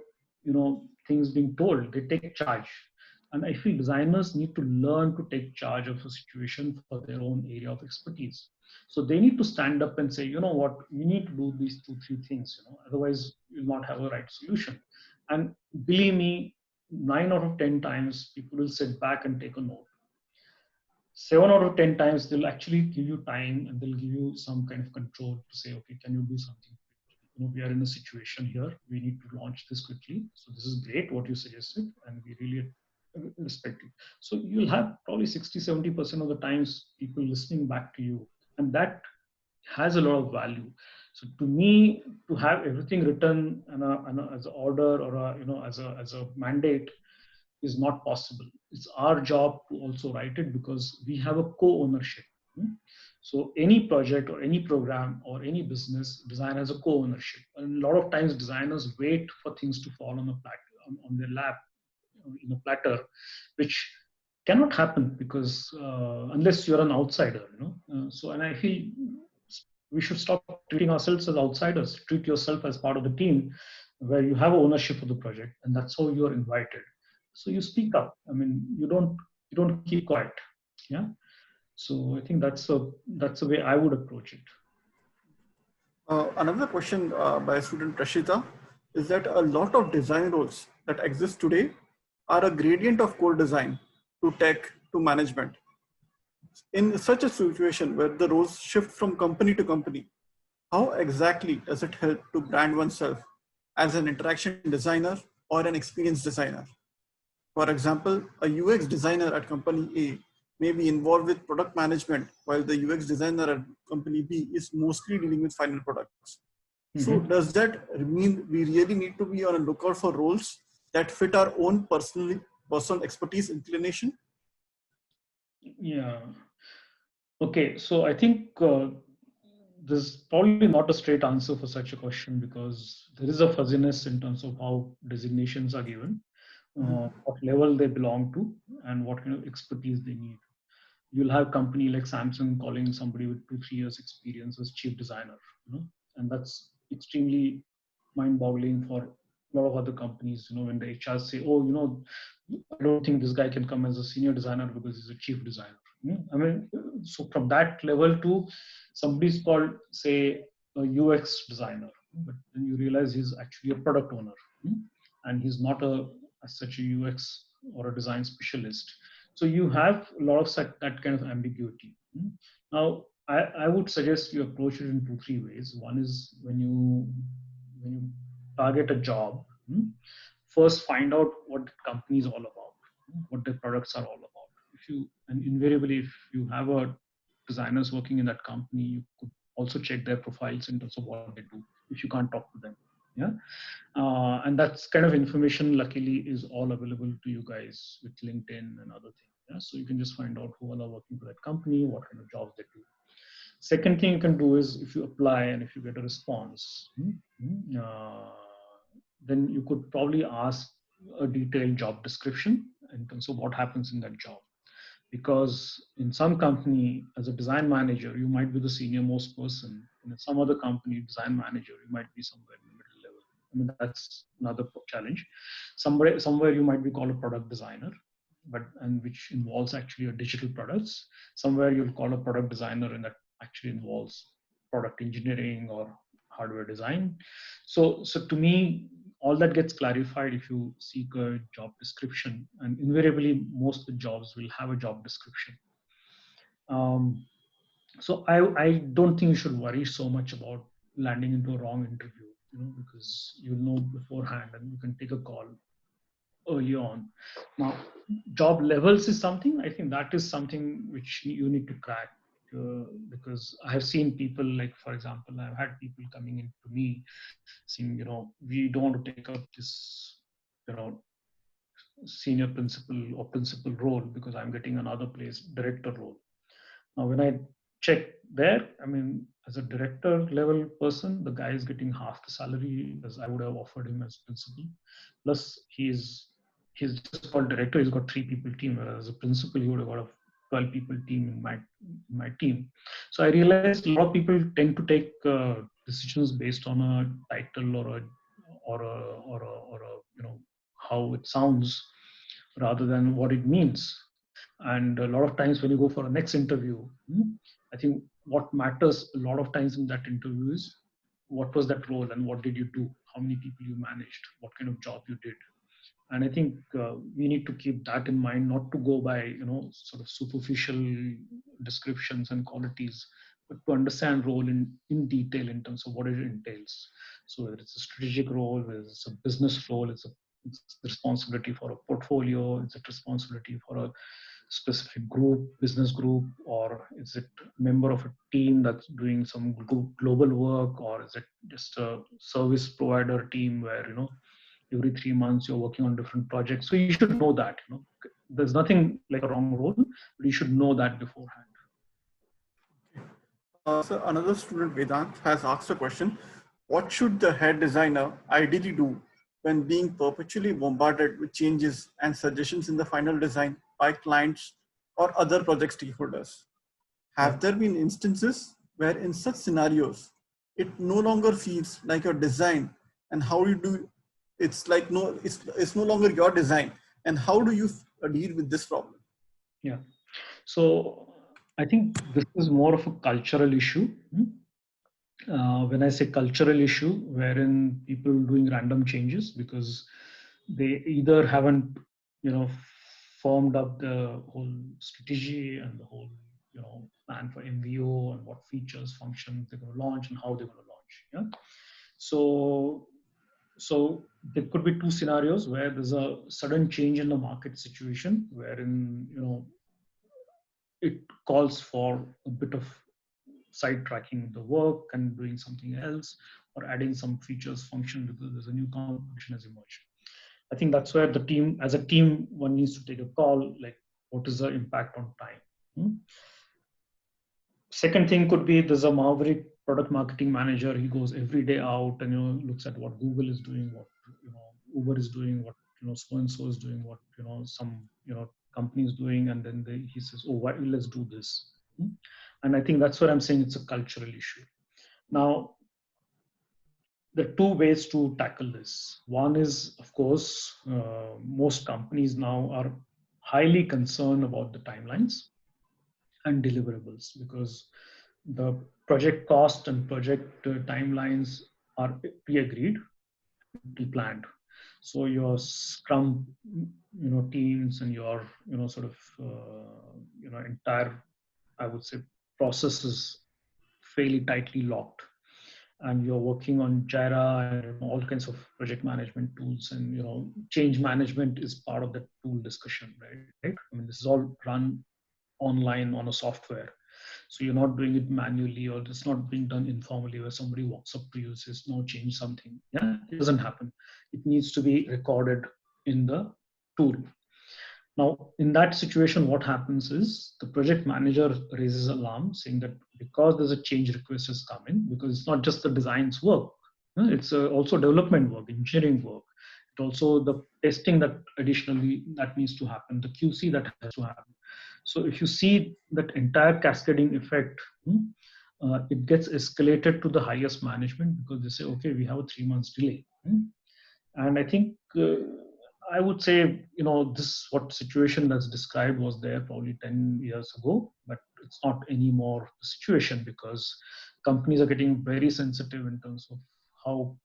things being told. They take charge. And I feel designers need to learn to take charge of a situation for their own area of expertise. So they need to stand up and say, you know what, you need to do these 2 3 things, otherwise you'll not have a right solution. And believe me, 9 out of 10 times people will sit back and take a note. 7 out of 10 times they'll actually give you time, and they'll give you some kind of control to say, okay, can you do something? We are in a situation here, we need to launch this quickly, so this is great what you suggested, and we really respect it. So you'll have probably 60-70% of the times people listening back to you, and that has a lot of value. So to me, to have everything written as an order, or as a mandate, is not possible. It's our job to also write it, because we have a co-ownership. So any project or any program or any business, design has a co-ownership. And a lot of times designers wait for things to fall on on their lap, in a platter, which cannot happen, because unless you're an outsider. So, and I feel we should stop treating ourselves as outsiders. Treat yourself as part of the team, where you have ownership of the project, and that's how you are invited. So you speak up. I mean, you don't keep quiet. Yeah. So I think that's the way I would approach it. Another question by student Prashita is that a lot of design roles that exist today are a gradient of core design to tech to management. In such a situation where the roles shift from company to company, how exactly does it help to brand oneself as an interaction designer or an experience designer? For example, a UX designer at company A may be involved with product management, while the UX designer at company B is mostly dealing with final products. So does that mean we really need to be on a lookout for roles that fit our own personal expertise inclination? Yeah. Okay. So I think there's probably not a straight answer for such a question, because there is a fuzziness in terms of how designations are given, what level they belong to, and what kind of expertise they need. You'll have a company like Samsung calling somebody with 2-3 years experience as chief designer, and that's extremely mind-boggling for a lot of other companies, when the HR say, oh, I don't think this guy can come as a senior designer because he's a chief designer. I mean, so from that level to somebody's called, say, a UX designer, but then you realize he's actually a product owner, and he's not as such a UX or a design specialist. So you have a lot of that kind of ambiguity. Now, I would suggest you approach it in 2-3 ways. One is when you target a job, first find out what the company is all about, what their products are all about. And invariably, if you have a designers working in that company, you could also check their profiles in terms of what they do if you can't talk to them. Yeah. And that's kind of information, luckily, is all available to you guys with LinkedIn and other things. Yeah? So you can just find out who all are working for that company, what kind of jobs they do. Second thing you can do is, if you apply and if you get a response, then you could probably ask a detailed job description in terms of what happens in that job. Because in some company, as a design manager, you might be the senior most person. And in some other company, design manager, you might be somewhere in the middle level. I mean, that's another challenge. Somewhere you might be called a product designer, and which involves actually a digital products. Somewhere you'll call a product designer, and that actually involves product engineering or hardware design. So to me, all that gets clarified if you seek a job description, and invariably most of the jobs will have a job description. So I don't think you should worry so much about landing into a wrong interview, because you'll know beforehand and you can take a call early on. Now, job levels is something, I think that is something which you need to crack, because I have seen people, like, for example, I've had people coming in to me saying, we don't want to take up this, senior principal or principal role because I'm getting another place, director role. Now, when I check there, I mean, as a director level person, the guy is getting half the salary as I would have offered him as principal. Plus, he's just called director. He's got 3 people team, whereas as a principal, he would have got a 12 people team in my team. So I realized a lot of people tend to take decisions based on a title or how it sounds rather than what it means. And a lot of times when you go for a next interview, I think what matters a lot of times in that interview is what was that role and what did you do, how many people you managed, what kind of job you did. And I think we need to keep that in mind, not to go by sort of superficial descriptions and qualities, but to understand role in detail in terms of what it entails. So whether it's a strategic role, whether it's a business role, it's responsibility for a portfolio, it's a responsibility for a specific group, business group, or is it a member of a team that's doing some global work, or is it just a service provider team where every 3 months you're working on different projects? So you should know that. There's nothing like a wrong role, but you should know that beforehand. So another student, Vedant, has asked a question: what should the head designer ideally do when being perpetually bombarded with changes and suggestions in the final design by clients or other project stakeholders? Have there been instances where in such scenarios, it no longer feels like your design, and how you do, it's like it's no longer your design, and how do you deal with this problem? Yeah. So I think this is more of a cultural issue. When I say cultural issue, wherein people doing random changes because they either haven't, formed up the whole strategy and the whole, plan for MVO and what features, functions they're going to launch and how they're going to launch. Yeah. So there could be 2 scenarios where there's a sudden change in the market situation, wherein, it calls for a bit of sidetracking the work and doing something else, or adding some features, function, because there's a new competition has emerged. I think that's where as a team, one needs to take a call, like what is the impact on time. Second thing could be there's a maverick product marketing manager. He goes every day out and looks at what Google is doing, what Uber is doing, what so and so is doing, what some company is doing, and then he says, oh, let's do this. And I think that's what I'm saying. It's a cultural issue. Now, there are two ways to tackle this. One is, of course, most companies now are highly concerned about the timelines and deliverables because the project cost and project timelines are pre-agreed, pre-planned. So your Scrum, teams and your, sort of, entire, I would say, process is fairly tightly locked, and you're working on Jira and all kinds of project management tools, and change management is part of the tool discussion, right? I mean, this is all run online on a software, so you're not doing it manually, or it's not being done informally where somebody walks up to you and says, "No, change something." Yeah, it doesn't happen. It needs to be recorded in the tool. Now, in that situation, what happens is the project manager raises alarm saying that because there's a change request has come in, because it's not just the designs work, it's also development work, engineering work. It also the testing that additionally that needs to happen, the QC that has to happen. So if you see that entire cascading effect, it gets escalated to the highest management because they say, okay, we have a 3 months delay. And I think I would say, this what situation that's described was there probably 10 years ago, but it's not anymore the situation because companies are getting very sensitive in terms of how,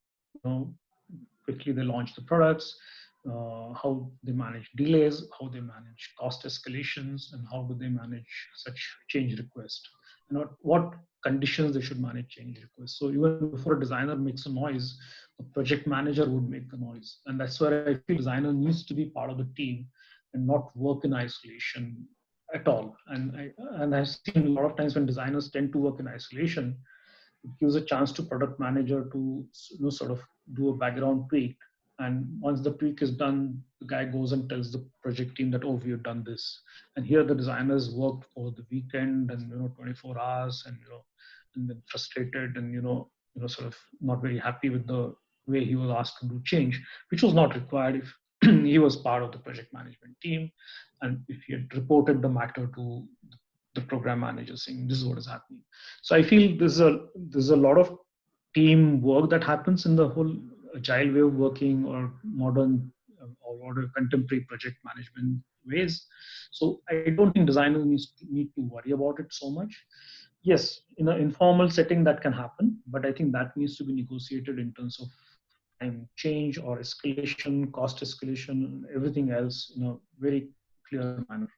quickly they launch the products, how they manage delays, how they manage cost escalations, and how do they manage such change requests, and what conditions they should manage change requests. So even before a designer makes a noise, the project manager would make the noise, and that's where I feel designer needs to be part of the team and not work in isolation at all. And I've seen a lot of times when designers tend to work in isolation, it gives a chance to product manager to sort of do a background tweak, and once the tweak is done, the guy goes and tells the project team that, oh, we have done this, and here the designers worked over the weekend and 24 hours, and and then frustrated, and sort of not very happy with the way he was asked to do change, which was not required if he was part of the project management team, and if he had reported the matter to the program manager saying this is what is happening. So I feel there's a lot of team work that happens in the whole agile way of working, or modern or contemporary project management ways. So I don't think designers need to worry about it so much. Yes, in an informal setting that can happen, but I think that needs to be negotiated in terms of time change or escalation, cost escalation, everything else in a very clear manner.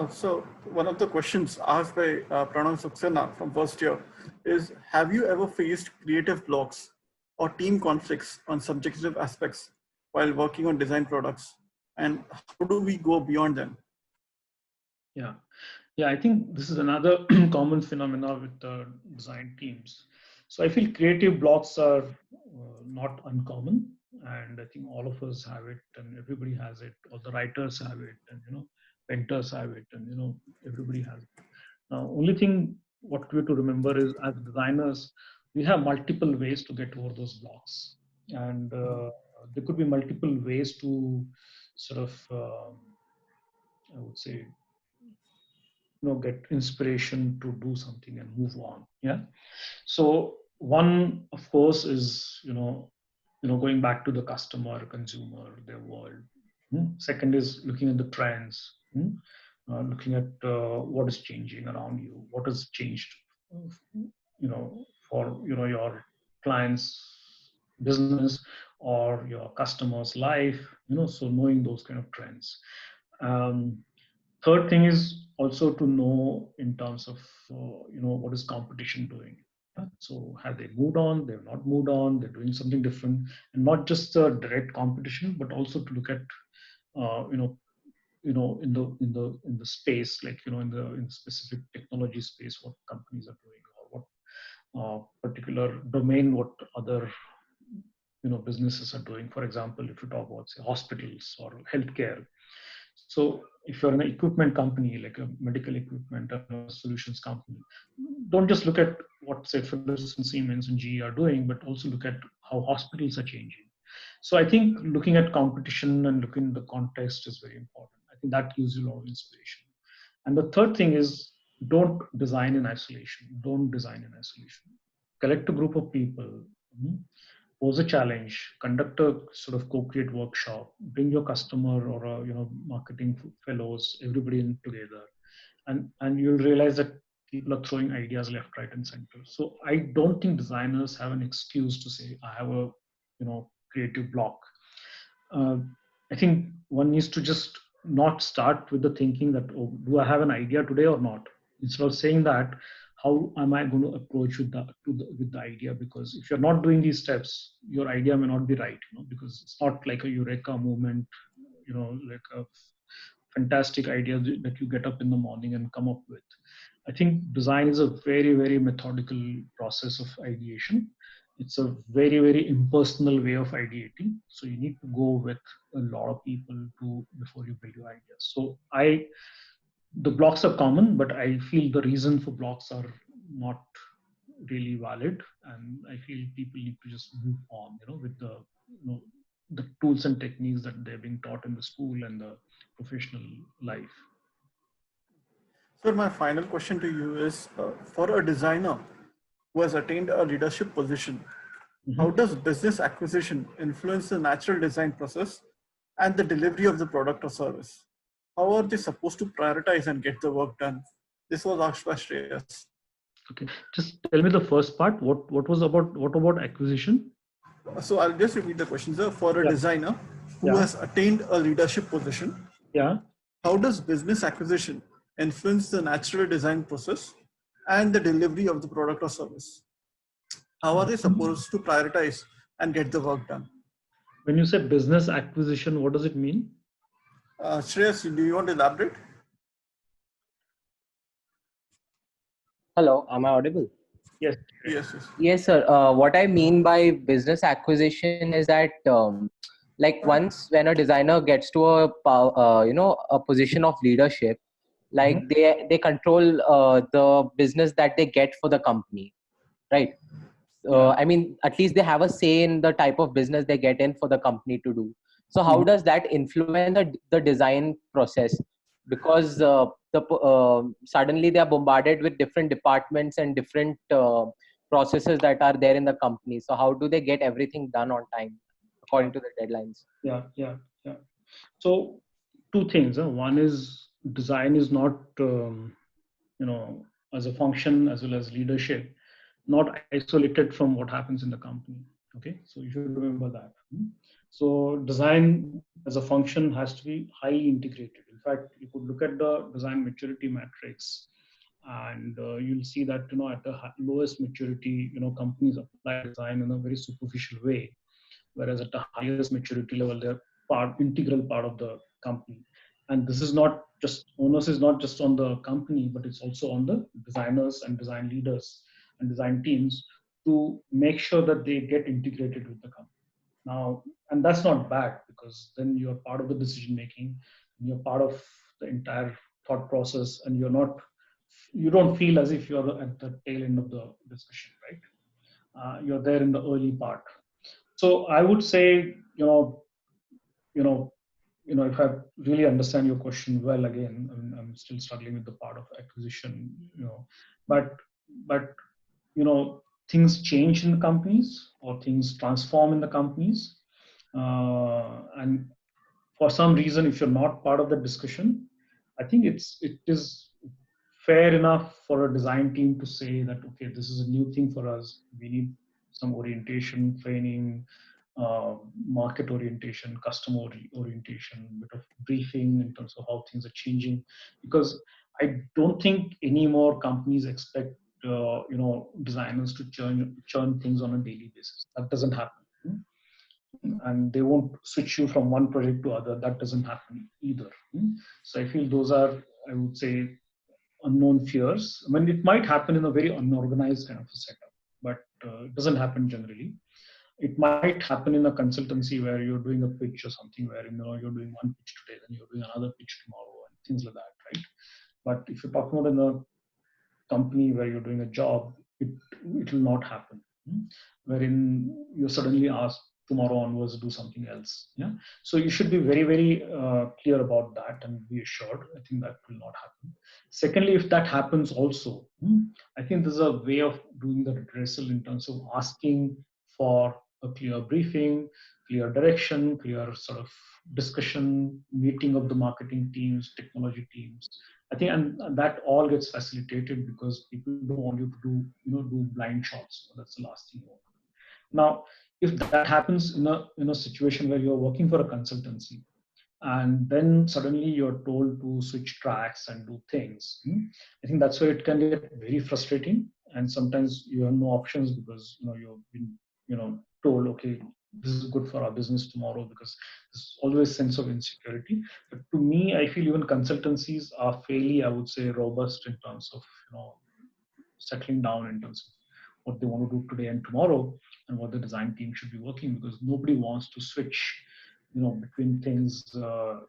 So one of the questions asked by Pranav Saxena from first year is, have you ever faced creative blocks or team conflicts on subjective aspects while working on design products? And how do we go beyond them? Yeah. Yeah, I think this is another common phenomena with the design teams. So I feel creative blocks are not uncommon, and I think all of us have it, and everybody has it. All the writers have it, and painters have it, and everybody has it. Now, only thing what we have to remember is, as designers, we have multiple ways to get over those blocks, and there could be multiple ways to sort of, I would say, get inspiration to do something and move on. Yeah. So one, of course, is going back to the customer, consumer, their world. Second is looking at the trends, looking at what is changing around you, what has changed, for your clients' business or your customer's life. So knowing those kind of trends. Um, Third thing is also to know in terms of what is competition doing. So have they moved on? They've not moved on. They're doing something different, and not just the direct competition, but also to look at in the space, like in the specific technology space, what companies are doing, or what particular domain, what other businesses are doing. For example, if you talk about, say, hospitals or healthcare. So if you're an equipment company, like a medical equipment or a solutions company, don't just look at what, say, Philips and Siemens and GE are doing, but also look at how hospitals are changing. So I think looking at competition and looking at the context is very important. I think that gives you a lot of inspiration. And the third thing is, don't design in isolation. Don't design in isolation. collect a group of people, mm, pose a challenge, conduct a sort of co-create workshop, bring your customer or marketing fellows, everybody in together, and you'll realize that people are throwing ideas left, right, and center. So I don't think designers have an excuse to say I have a creative block. uh, I think one needs to just not start with the thinking that, oh, do I have an idea today or not? Instead of saying that, how am I going to approach with the idea? Because if you're not doing these steps, your idea may not be right, because it's not like a eureka moment, like a fantastic idea that you get up in the morning and come up with. I think design is a very, very methodical process of ideation. It's a very, very impersonal way of ideating. So you need to go with a lot of people before you build your ideas. So the blocks are common, but I feel the reason for blocks are not really valid, and I feel people need to just move on, with the tools and techniques that they're being taught in the school and the professional life. So my final question to you is, for a designer who has attained a leadership position, how Mhm. does business acquisition influence the natural design process and the delivery of the product or service? How are they supposed to prioritize and get the work done? This was asked by Shreyas. Okay, just tell me the first part. What about acquisition? So I'll just repeat the question, sir. For a Yeah, designer who yeah, has attained a leadership position, yeah. how does business acquisition influence the natural design process and the delivery of the product or service? How are they supposed to prioritize and get the work done? When you say business acquisition, what does it mean? Shreyas, do you want to elaborate? Hello, am I audible? Yes. Yes, yes. Yes, sir. What I mean by business acquisition is that, like, once when a designer gets to a position of leadership, like Mhm. they control the business that they get for the company, right? Yeah. I mean, at least they have a say in the type of business they get in for the company to do. So how Mhm. does that influence the design process? Because suddenly they are bombarded with different departments and different processes that are there in the company. So how do they get everything done on time Yeah. according to the deadlines? Yeah. Yeah. Yeah. So two things. One is design is not, as a function as well as leadership, not isolated from what happens in the company. Okay, so you should remember that. So design as a function has to be highly integrated. In fact, you could look at the design maturity matrix, and you'll see that at the lowest maturity, companies apply design in a very superficial way, whereas at the highest maturity level, they're integral part of the company. And this is not just, onus is not just on the company, but it's also on the designers and design leaders and design teams to make sure that they get integrated with the company. Now, and that's not bad, because then you're part of the decision making, you're part of the entire thought process, and you don't feel as if you're at the tail end of the discussion, right? You're there in the early part. So I would say, you know, if I really understand your question well, again, I'm still struggling with the part of acquisition, but but things change in the companies, or things transform in the companies, and for some reason, if you're not part of the discussion, I think it is fair enough for a design team to say that, okay, this is a new thing for us. We need some orientation, training, market orientation, customer orientation, bit of briefing in terms of how things are changing. Because I don't think any more companies expect designers to churn things on a daily basis. That doesn't happen. And they won't switch you from one project to other. That doesn't happen either. So I feel those are, I would say, unknown fears. I mean, it might happen in a very unorganized kind of a setup, but it doesn't happen generally. It might happen in a consultancy where you're doing a pitch or something, where you're doing one pitch today, then you're doing another pitch tomorrow, and things like that, right? But if you're talking about in a company where you're doing a job, it will not happen. Wherein you're suddenly asked tomorrow onwards do something else. Yeah. So you should be very, very clear about that and be assured. I think that will not happen. Secondly, if that happens also, I think there's a way of doing the redressal in terms of asking for a clear briefing, clear direction, clear sort of discussion, meeting of the marketing teams, technology teams. I think, and that all gets facilitated because people don't want you to do, do blind shots. So that's the last thing you want. Now, if that happens in a situation where you're working for a consultancy, and then suddenly you're told to switch tracks and do things, I think that's where it can get very frustrating. And sometimes you have no options because you've been told, okay, this is good for our business tomorrow, because there's always sense of insecurity. But to me, I feel even consultancies are fairly, I would say, robust in terms of settling down in terms of what they want to do today and tomorrow, and what the design team should be working, because nobody wants to switch between things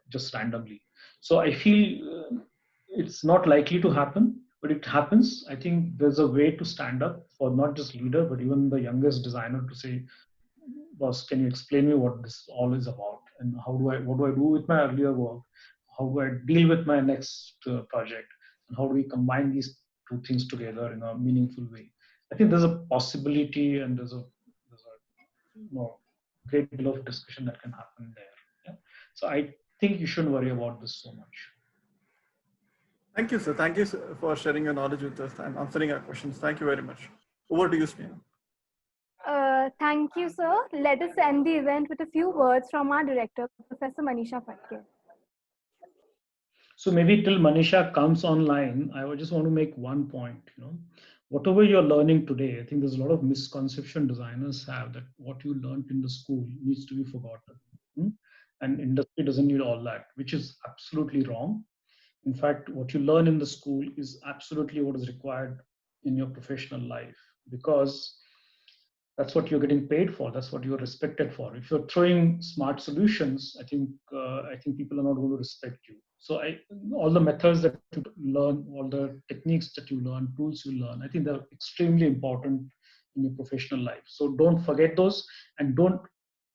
just randomly. So I feel it's not likely to happen, but it happens. I think there's a way to stand up for not just leader, but even the youngest designer to say, boss, can you explain me what this all is about, and what do I do with my earlier work? How do I deal with my next project, and how do we combine these two things together in a meaningful way? I think there's a possibility, and there's a great deal of discussion that can happen there. Yeah? So I think you shouldn't worry about this so much. Thank you, sir. Thank you, sir, for sharing your knowledge with us and answering our questions. Thank you very much. Over to you, Sneha. Thank you, sir. Let us end the event with a few words from our director, Professor Manisha Fatke. So maybe till Manisha comes online, I would just want to make one point. Whatever you're learning today, I think there's a lot of misconception designers have that what you learned in the school needs to be forgotten. And industry doesn't need all that, which is absolutely wrong. In fact, what you learn in the school is absolutely what is required in your professional life, because that's what you're getting paid for. That's what you're respected for. If you're throwing smart solutions, I think people are not going to respect you. So all the methods that you learn, all the techniques that you learn, tools you learn, I think they're extremely important in your professional life. So don't forget those, and don't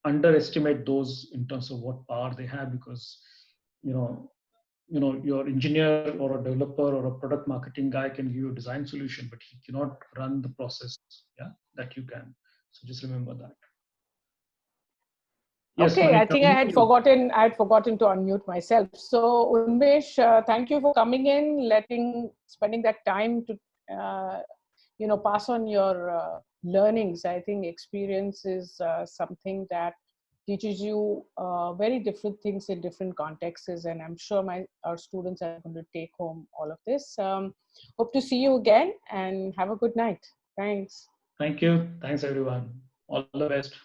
underestimate those in terms of what power they have, because your engineer or a developer or a product marketing guy can give you a design solution, but he cannot run the process, that you can. So just remember that. Yes, okay, Manisha, I think I had forgotten to unmute myself. So Unmesh, thank you for coming in, spending that time to pass on your learnings. I think experience is something that teaches you very different things in different contexts, and I'm sure our students are going to take home all of this. Hope to see you again, and have a good night. Thanks. Thank you. Thanks, everyone. All the best.